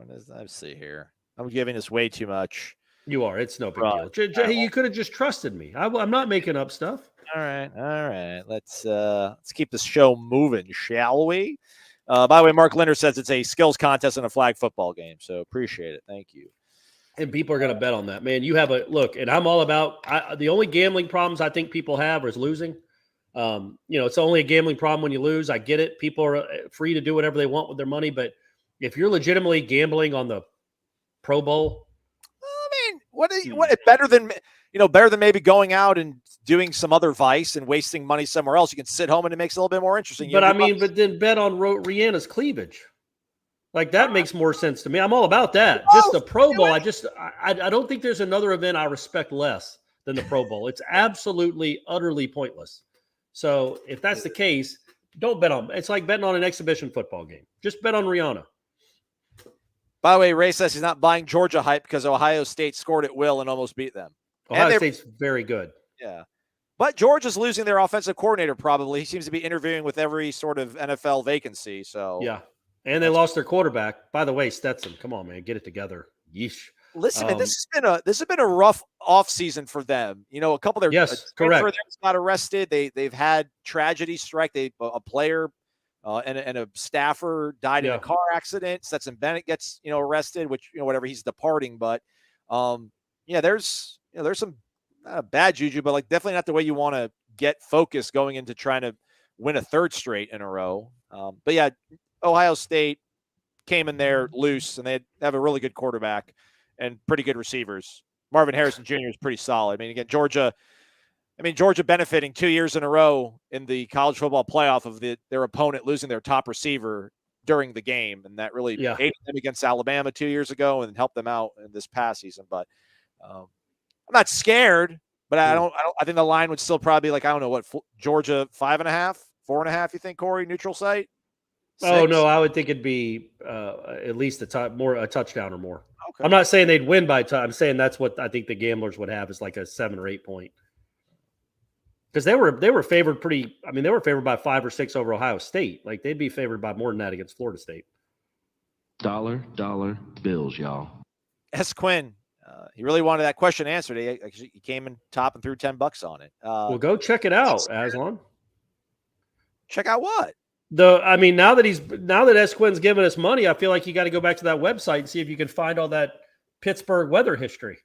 Let's see here. I'm giving this way too much. You are. It's no big deal. You could have just trusted me. I'm not making up stuff. All right. Let's keep this show moving, shall we? By the way, Mark Linder says it's a skills contest and a flag football game, so appreciate it. Thank you. And people are going to bet on that, man. You have a look, and I'm all about the only gambling problems I think people have is losing. It's only a gambling problem when you lose. I get it. People are free to do whatever they want with their money, but if you're legitimately gambling on the Pro Bowl, I mean, what better than maybe going out and doing some other vice and wasting money somewhere else? You can sit home and it makes it a little bit more interesting. But but then bet on Rihanna's cleavage. Like that makes more sense to me. I'm all about that. Just the Pro Bowl. I don't think there's another event I respect less than the Pro Bowl. It's absolutely, utterly pointless. So if that's the case, don't bet on. It's like betting on an exhibition football game. Just bet on Rihanna. By the way, Ray says he's not buying Georgia hype because Ohio State scored at will and almost beat them. Ohio State's very good. Yeah. But Georgia's losing their offensive coordinator probably. He seems to be interviewing with every sort of NFL vacancy. So yeah. And they lost their quarterback. By the way, Stetson, come on, man, get it together. Yeesh. Listen, man, this has been a rough offseason for them. You know, a couple of their correct. got arrested. They've had tragedy strike. A player and a staffer died in a car accident. Stetson Bennett gets arrested, which whatever, he's departing. But there's some bad juju, but like definitely not the way you want to get focused going into trying to win a third straight in a row. But yeah, Ohio State came in there loose, and they have a really good quarterback and pretty good receivers. Marvin Harrison Jr. is pretty solid. I mean, again, Georgia benefiting 2 years in a row in the college football playoff of their opponent losing their top receiver during the game, and that really aided them against Alabama 2 years ago and helped them out in this past season. But I'm not scared, but I think the line would still probably be like, I don't know what, Georgia 5.5, 4.5. You think, Corey, neutral site? 6? Oh no, I would think it'd be at least a touchdown or more. Okay. I'm not saying they'd win by I'm saying that's what I think the gamblers would have is like a 7 or 8 point. Because they were favored they were favored by 5 or 6 over Ohio State. Like they'd be favored by more than that against Florida State. Dollar bills, y'all. S. Quinn, he really wanted that question answered. He came in top and threw $10 on it. Well, go check it out, Aslan. Check out what? Now that S. Quinn's giving us money, I feel like you got to go back to that website and see if you can find all that Pittsburgh weather history.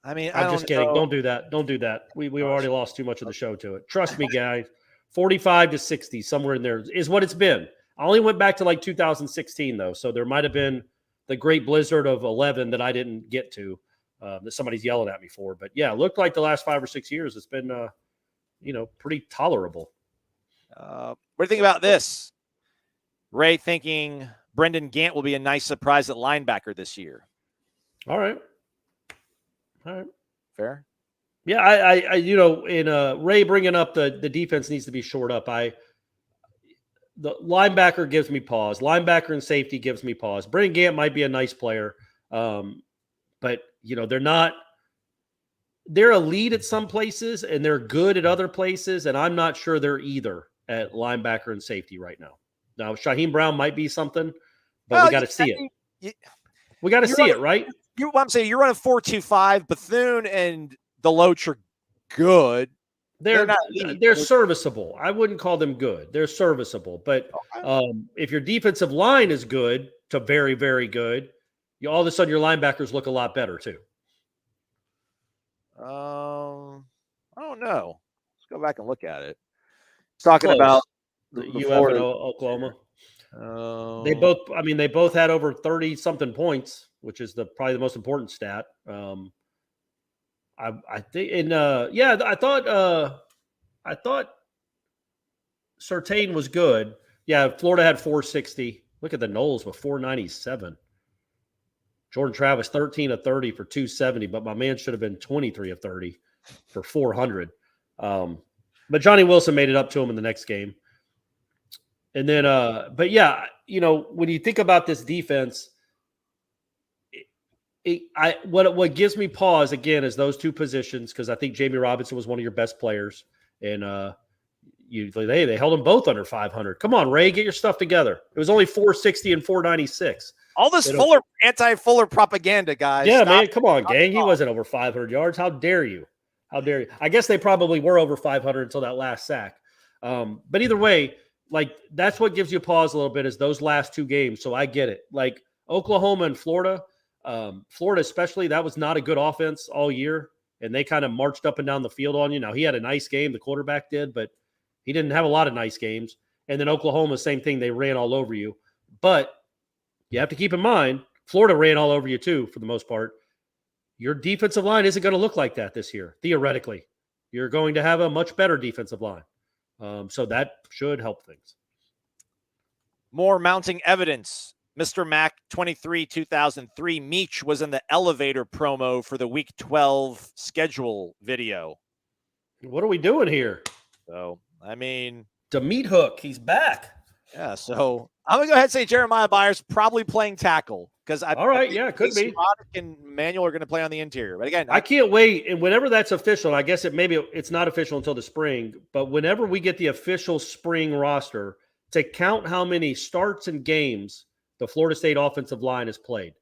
I mean, I'm just kidding. Don't do that. Don't do that. We already lost too much of the show to it. Trust me, guys. 45 to 60, somewhere in there is what it's been. I only went back to like 2016 though, so there might have been the great blizzard of 11 that I didn't get to that somebody's yelling at me for. But yeah, it looked like the last 5 or 6 years it's been pretty tolerable. What do you think about this? Ray thinking Brendan Gant will be a nice surprise at linebacker this year. All right. Fair. Yeah, I in Ray bringing up the defense needs to be shored up. The linebacker gives me pause. Linebacker and safety gives me pause. Brendan Gant might be a nice player, but they're elite at some places and they're good at other places, and I'm not sure they're either at linebacker and safety right now. Now, Shaheem Brown might be something, but we got to see it. We got to see it, right? I'm saying you're running 4.25. Bethune and DeLoach are good. They're serviceable. I wouldn't call them good. They're serviceable. But if your defensive line is good to very, very good, all of a sudden your linebackers look a lot better too. I don't know. Let's go back and look at it. Talking about the UF and Oklahoma. They both had over 30 something points, which is probably the most important stat. I think, I thought Surtain was good. Yeah, Florida had 460. Look at the Noles with 497. Jordan Travis 13 of 30 for 270, but my man should have been 23 of 30 for 400. But Johnny Wilson made it up to him in the next game. And then, but yeah, when you think about this defense, what gives me pause again is those two positions, because I think Jamie Robinson was one of your best players, and they held them both under 500. Come on, Ray, get your stuff together. It was only 460 and 496. All this anti-Fuller propaganda, guys. Yeah, man, come on, gang. He wasn't over 500 yards. How dare you? How dare you? I guess they probably were over 500 until that last sack. But either way, like that's what gives you pause a little bit is those last two games. So I get it. Like Oklahoma and Florida, Florida especially, that was not a good offense all year, and they kind of marched up and down the field on you. Now, he had a nice game, the quarterback did, but he didn't have a lot of nice games. And then Oklahoma, same thing, they ran all over you. But you have to keep in mind, Florida ran all over you too, for the most part. Your defensive line isn't going to look like that this year, theoretically. You're going to have a much better defensive line. So that should help things. More mounting evidence. Mr. Mac 23, 2003. Meach was in the elevator promo for the Week 12 schedule video. What are we doing here? So, I mean, the meat hook, he's back. Yeah, so I'm going to go ahead and say Jeremiah Byers probably playing tackle because All right, think yeah, it could Casey be. Roddick and Manuel are going to play on the interior. But again, I can't wait. And whenever that's official, I guess it's not official until the spring, but whenever we get the official spring roster to count how many starts and games the Florida State offensive line has played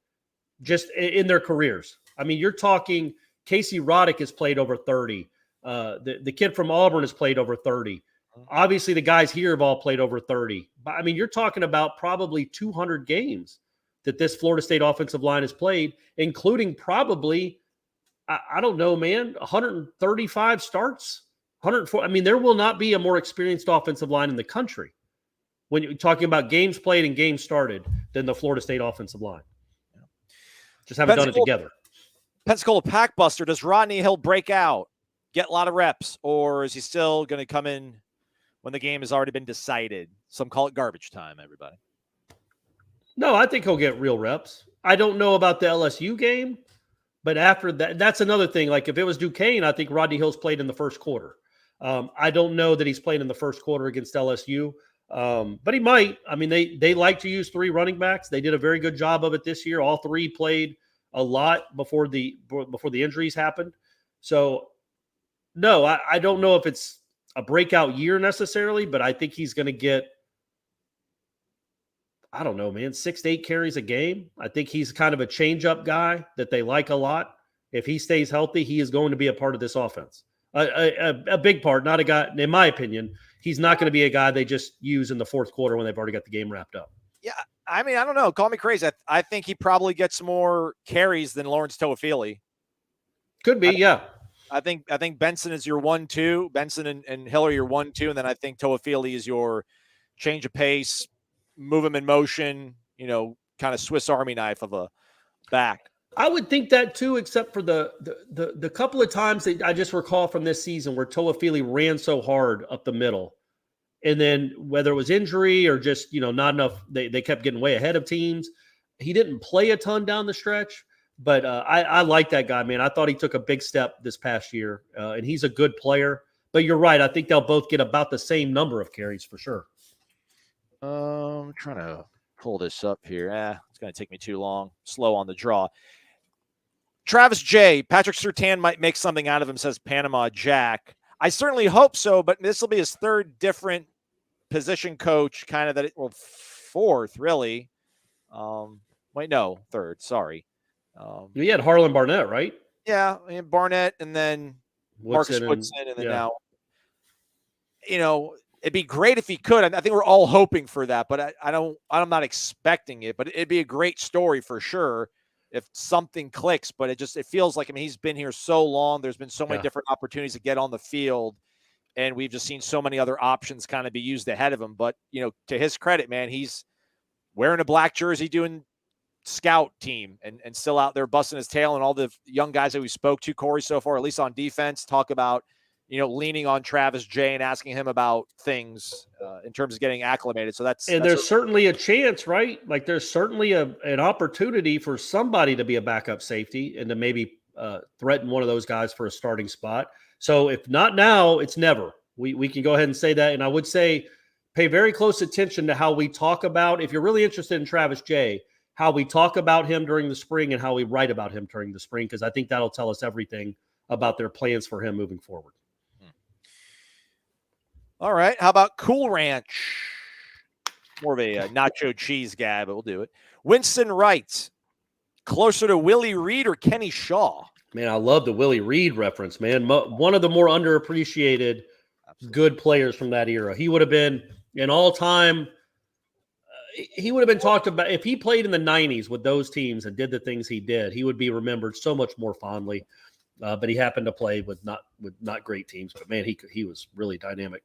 just in their careers. I mean, you're talking Casey Roddick has played over 30. The kid from Auburn has played over 30. Obviously, the guys here have all played over 30. But, I mean, you're talking about probably 200 games that this Florida State offensive line has played, including probably, I don't know, man, 135 starts, 104. I mean, there will not be a more experienced offensive line in the country when you're talking about games played and games started than the Florida State offensive line. Just haven't done it together. Pensacola Packbuster, does Rodney Hill break out, get a lot of reps, or is he still going to come in when the game has already been decided? Some call it garbage time, everybody. No, I think he'll get real reps. I don't know about the LSU game, but after that, that's another thing. Like if it was Duquesne, I think Rodney Hill's played in the first quarter. I don't know that he's played in the first quarter against LSU, but he might. I mean, they like to use 3 running backs. They did a very good job of it this year. All 3 played a lot before the injuries happened. So, no, I don't know if it's a breakout year necessarily, but I think he's going to get, I don't know, man, 6 to 8 carries a game. I think he's kind of a change-up guy that they like a lot. If he stays healthy, he is going to be a part of this offense. A big part, not a guy, in my opinion, he's not going to be a guy they just use in the fourth quarter when they've already got the game wrapped up. Yeah, I mean, I don't know. Call me crazy. I think he probably gets more carries than Lawrence Toafili. Could be, yeah. I think Benson is your 1-2. Benson and Hill are your 1-2, and then I think Toafili is your change of pace, move him in motion, kind of Swiss Army knife of a back. I would think that too, except for the couple of times that I just recall from this season where Toafili ran so hard up the middle. And then whether it was injury or just, not enough, they kept getting way ahead of teams. He didn't play a ton down the stretch, but I like that guy, man. I thought he took a big step this past year, and he's a good player. But you're right. I think they'll both get about the same number of carries for sure. I'm trying to pull this up here. It's going to take me too long. Slow on the draw. Travis J. Patrick Surtain might make something out of him, says Panama Jack. I certainly hope so, but this will be his 3rd different position coach, kind of that. Well, 4th, really. Wait, no, 3rd. Sorry. You had Harlan Barnett, right? Yeah, and Barnett, and then Marcus Woodson, and then now. It'd be great if he could. I think we're all hoping for that, but I'm not expecting it. But it'd be a great story for sure if something clicks. But it feels like, he's been here so long. There's been so many different opportunities to get on the field, and we've just seen so many other options kind of be used ahead of him. But to his credit, man, he's wearing a black jersey, doing scout team, and still out there busting his tail. And all the young guys that we spoke to, Corey, so far, at least on defense, talk about leaning on Travis J and asking him about things in terms of getting acclimated. So there's certainly a chance, right? Like there's certainly an opportunity for somebody to be a backup safety and to maybe threaten one of those guys for a starting spot. So if not now, it's never. We can go ahead and say that. And I would say pay very close attention to how we talk about, if you're really interested in Travis J, how we talk about him during the spring and how we write about him during the spring, because I think that'll tell us everything about their plans for him moving forward. All right. How about Cool Ranch? More of a nacho cheese guy, but we'll do it. Winston Wright, closer to Willie Reed or Kenny Shaw? Man, I love the Willie Reed reference, man. One of the more underappreciated good players from that era. He would have been an all-time he would have been talked about. If he played in the 90s with those teams and did the things he did, he would be remembered so much more fondly. But he happened to play with not great teams. But, man, he was really dynamic.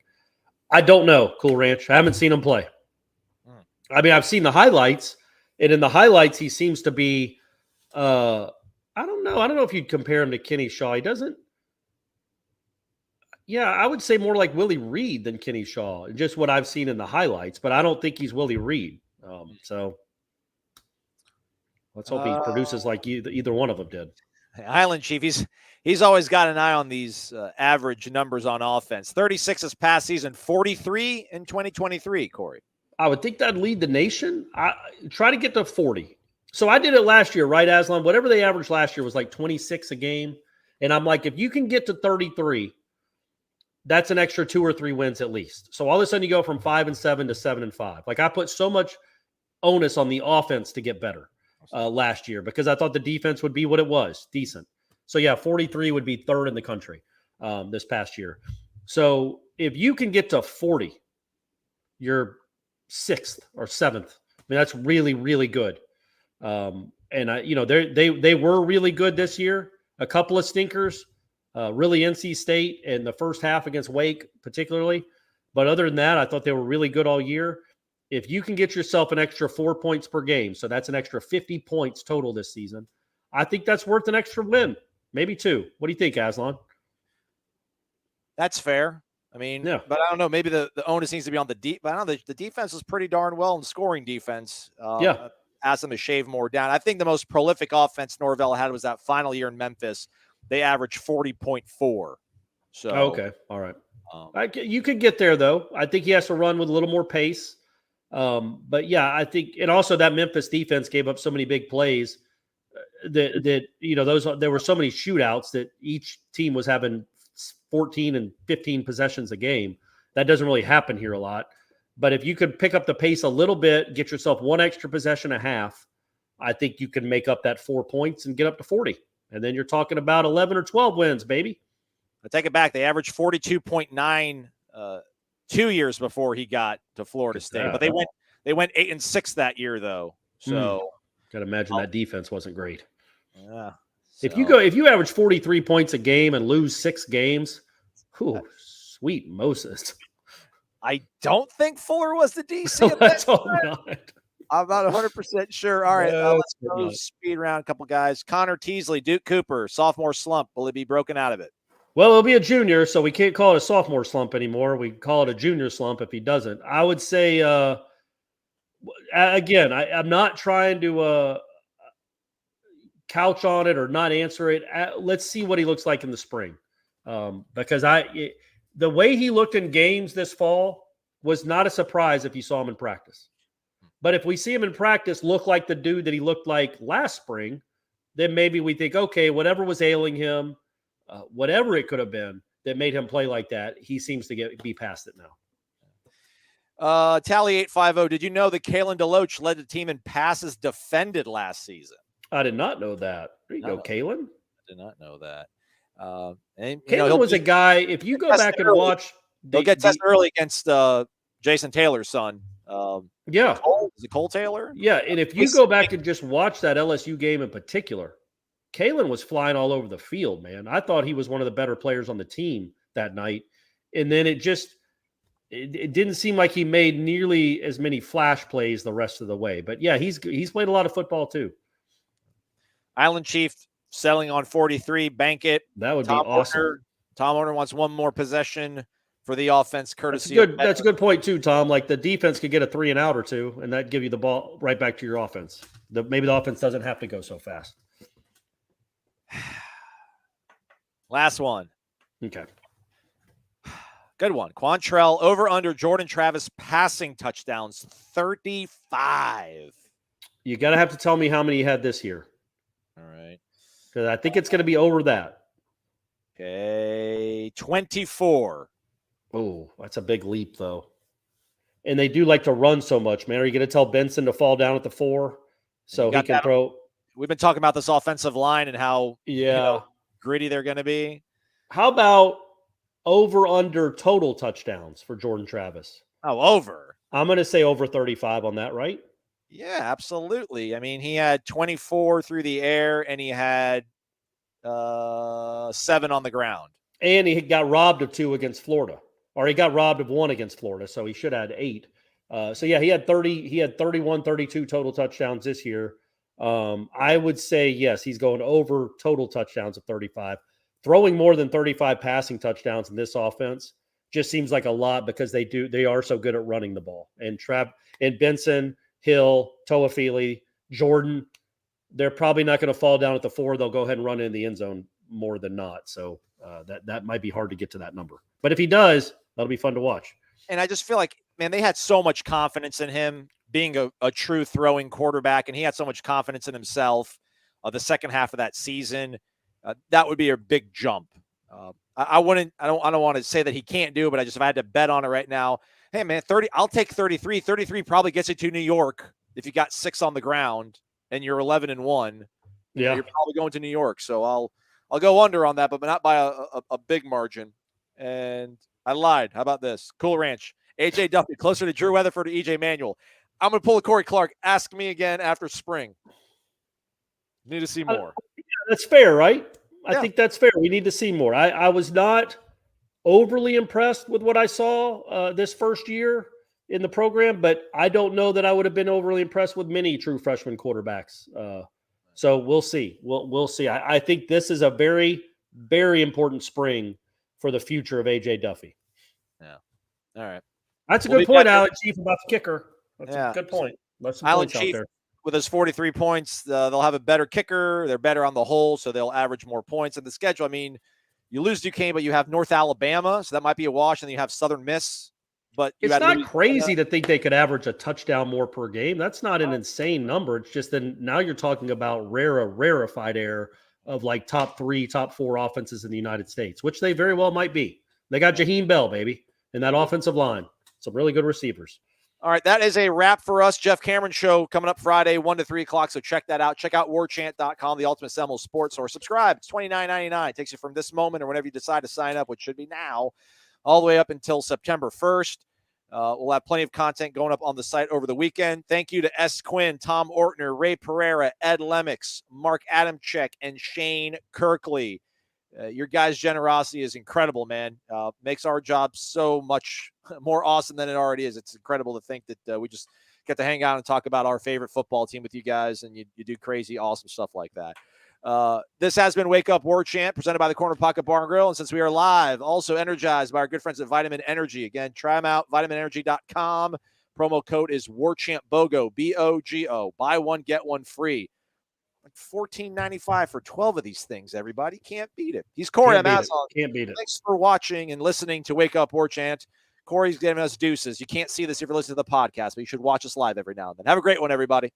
I don't know, Cool Ranch. I haven't seen him play. I mean, I've seen the highlights, and in the highlights, he seems to be I don't know. I don't know if you'd compare him to Kenny Shaw. He doesn't. Yeah, I would say more like Willie Reed than Kenny Shaw, just what I've seen in the highlights, but I don't think he's Willie Reed. So let's hope he produces like either one of them did. Highland Chief, he's always got an eye on these average numbers on offense. 36 this past season, 43 in 2023, Corey. I would think that'd lead the nation. I try to get to 40. So I did it last year, right, Aslan? Whatever they averaged last year was like 26 a game. And I'm like, if you can get to 33, that's an extra 2 or 3 wins at least. So all of a sudden you go from 5-7 to 7-5. Like I put so much onus on the offense to get better last year because I thought the defense would be what it was, decent. So yeah, 43 would be third in the country this past year. So if you can get to 40, you're 6th or 7th. I mean, that's really, really good. And they were really good this year. A couple of stinkers, really NC State in the first half against Wake, particularly. But other than that, I thought they were really good all year. If you can get yourself an extra 4 points per game, so that's an extra 50 points total this season, I think that's worth an extra win, maybe 2. What do you think, Aslan? That's fair. I mean, yeah. But I don't know. Maybe the onus needs to be on the deep. But I don't know. The defense was pretty darn well in scoring defense. Ask them to shave more down. I think the most prolific offense Norvell had was that final year in Memphis. They averaged 40.4. So okay, all right. You could get there though. I think he has to run with a little more pace. But yeah, I think, and also that Memphis defense gave up so many big plays that there were so many shootouts that each team was having 14 and 15 possessions a game. That doesn't really happen here a lot. But if you could pick up the pace a little bit, get yourself 1 extra possession a half, I think you can make up that 4 points and get up to 40. And then you're talking about 11 or 12 wins, baby. I take it back. They averaged 42.9 2 years before he got to Florida State. But they went 8-6 that year though. So got to imagine that defense wasn't great. Yeah. So. If you average 43 points a game and lose 6 games, sweet Moses. I don't think Fuller was the DC. Let's hope not. I'm not 100% sure. All right, let's go speed round a couple guys. Connor Teasley, Duke Cooper, sophomore slump. Will he be broken out of it? Well, it'll be a junior, so we can't call it a sophomore slump anymore. We call it a junior slump if he doesn't. I would say, again, I'm not trying to couch on it or not answer it. Let's see what he looks like in the spring. Because the way he looked in games this fall was not a surprise if you saw him in practice. But if we see him in practice look like the dude that he looked like last spring, then maybe we think, okay, whatever was ailing him, whatever it could have been that made him play like that, he seems to be past it now. Tally 850. Did you know that Kalen DeLoach led the team in passes defended last season? I did not know that. There you go, Kalen. I did not know that. And Kalen was a guy, if you go back and watch. He'll get tested early against Jason Taylor's son. Yeah. Is it Cole Taylor? Yeah, and if you go back and just watch that LSU game in particular, Kalen was flying all over the field, man. I thought he was one of the better players on the team that night. And then it didn't seem like he made nearly as many flash plays the rest of the way. But yeah, he's played a lot of football too. Island Chief settling on 43, bank it. That would be awesome. Tom Warner wants one more possession for the offense, courtesy. That's a good point too, Tom. Like the defense could get a 3 and out or 2, and that'd give you the ball right back to your offense. Maybe the offense doesn't have to go so fast. Last one. Okay. Good one. Quantrell over under Jordan Travis passing touchdowns 35. You got to have to tell me how many he had this year. All right. Because I think it's going to be over that. Okay. 24. Oh, that's a big leap, though. And they do like to run so much, man. Are you going to tell Benson to fall down at the 4 so he can throw? We've been talking about this offensive line and how gritty they're going to be. How about over under total touchdowns for Jordan Travis? Oh, over. I'm going to say over 35 on that, right? Yeah, absolutely. I mean, he had 24 through the air and he had 7 on the ground. And he got robbed of 2 against Florida. Or he got robbed of 1 against Florida, so he should have had 8. So yeah, he had 31, 32 total touchdowns this year. I would say yes, he's going over total touchdowns of 35. Throwing more than 35 passing touchdowns in this offense just seems like a lot because they are so good at running the ball. And Benson, Hill, Toafili, Jordan, they're probably not going to fall down at the 4. They'll go ahead and run in the end zone more than not. So that might be hard to get to that number. But if he does, that'll be fun to watch. And I just feel like man, they had so much confidence in him being a true throwing quarterback, and he had so much confidence in himself the second half of that season. That would be a big jump. I don't want to say that he can't do it, but if I had to bet on it right now, hey man, 30, I'll take 33. 33 probably gets you to New York if you got 6 on the ground and you're 11-1. Yeah, you're probably going to New York. So I'll go under on that, but not by a big margin. And I lied. How about this? Cool Ranch. AJ Duffy, closer to Drew Weatherford or EJ Manuel. I'm going to pull a Corey Clark. Ask me again after spring. Need to see more. That's fair, right? Yeah. I think that's fair. We need to see more. I was not overly impressed with what I saw this first year in the program, but I don't know that I would have been overly impressed with many true freshman quarterbacks. So we'll see. We'll see. I think this is a very, very important spring for the future of AJ Duffy. Yeah. All right. That's a good point, Alan Chief, about the kicker. That's a good point. Let's some Alan points Chief, out there. with his 43 points, they'll have a better kicker. They're better on the whole, so they'll average more points. And the schedule, I mean, you lose Duquesne, but you have North Alabama, so that might be a wash. And then you have Southern Miss. But it's not crazy to think they could average a touchdown more per game. That's not an insane number. It's just that now you're talking about rarefied air of like top 3, top 4 offenses in the United States, which they very well might be. They got Jaheim Bell, baby, in that offensive line. Some really good receivers. All right, that is a wrap for us. Jeff Cameron Show coming up Friday, 1 to 3 o'clock, so check that out. Check out warchant.com, the ultimate Seminoles sports, or subscribe. It's $29.99. Takes you from this moment or whenever you decide to sign up, which should be now, all the way up until September 1st. We'll have plenty of content going up on the site over the weekend. Thank you to S. Quinn, Tom Ortner, Ray Pereira, Ed Lemix, Mark Adamczyk, and Shane Kirkley. Your guys' generosity is incredible, man. Makes our job so much more awesome than it already is. It's incredible to think that we just get to hang out and talk about our favorite football team with you guys, and you do crazy, awesome stuff like that. This has been Wake Up Warchant, presented by the Corner Pocket Bar and Grill. And since we are live, also energized by our good friends at Vitamin Energy. Again, try them out, vitaminenergy.com. Promo code is Warchant BOGO, BOGO. Buy one, get one free. Like $14.95 for 12 of these things, everybody. Can't beat it. He's Corey. I'm Aslan. Can't beat it. Thanks for watching and listening to Wake Up Warchant. Corey's giving us deuces. You can't see this if you're listening to the podcast, but you should watch us live every now and then. Have a great one, everybody.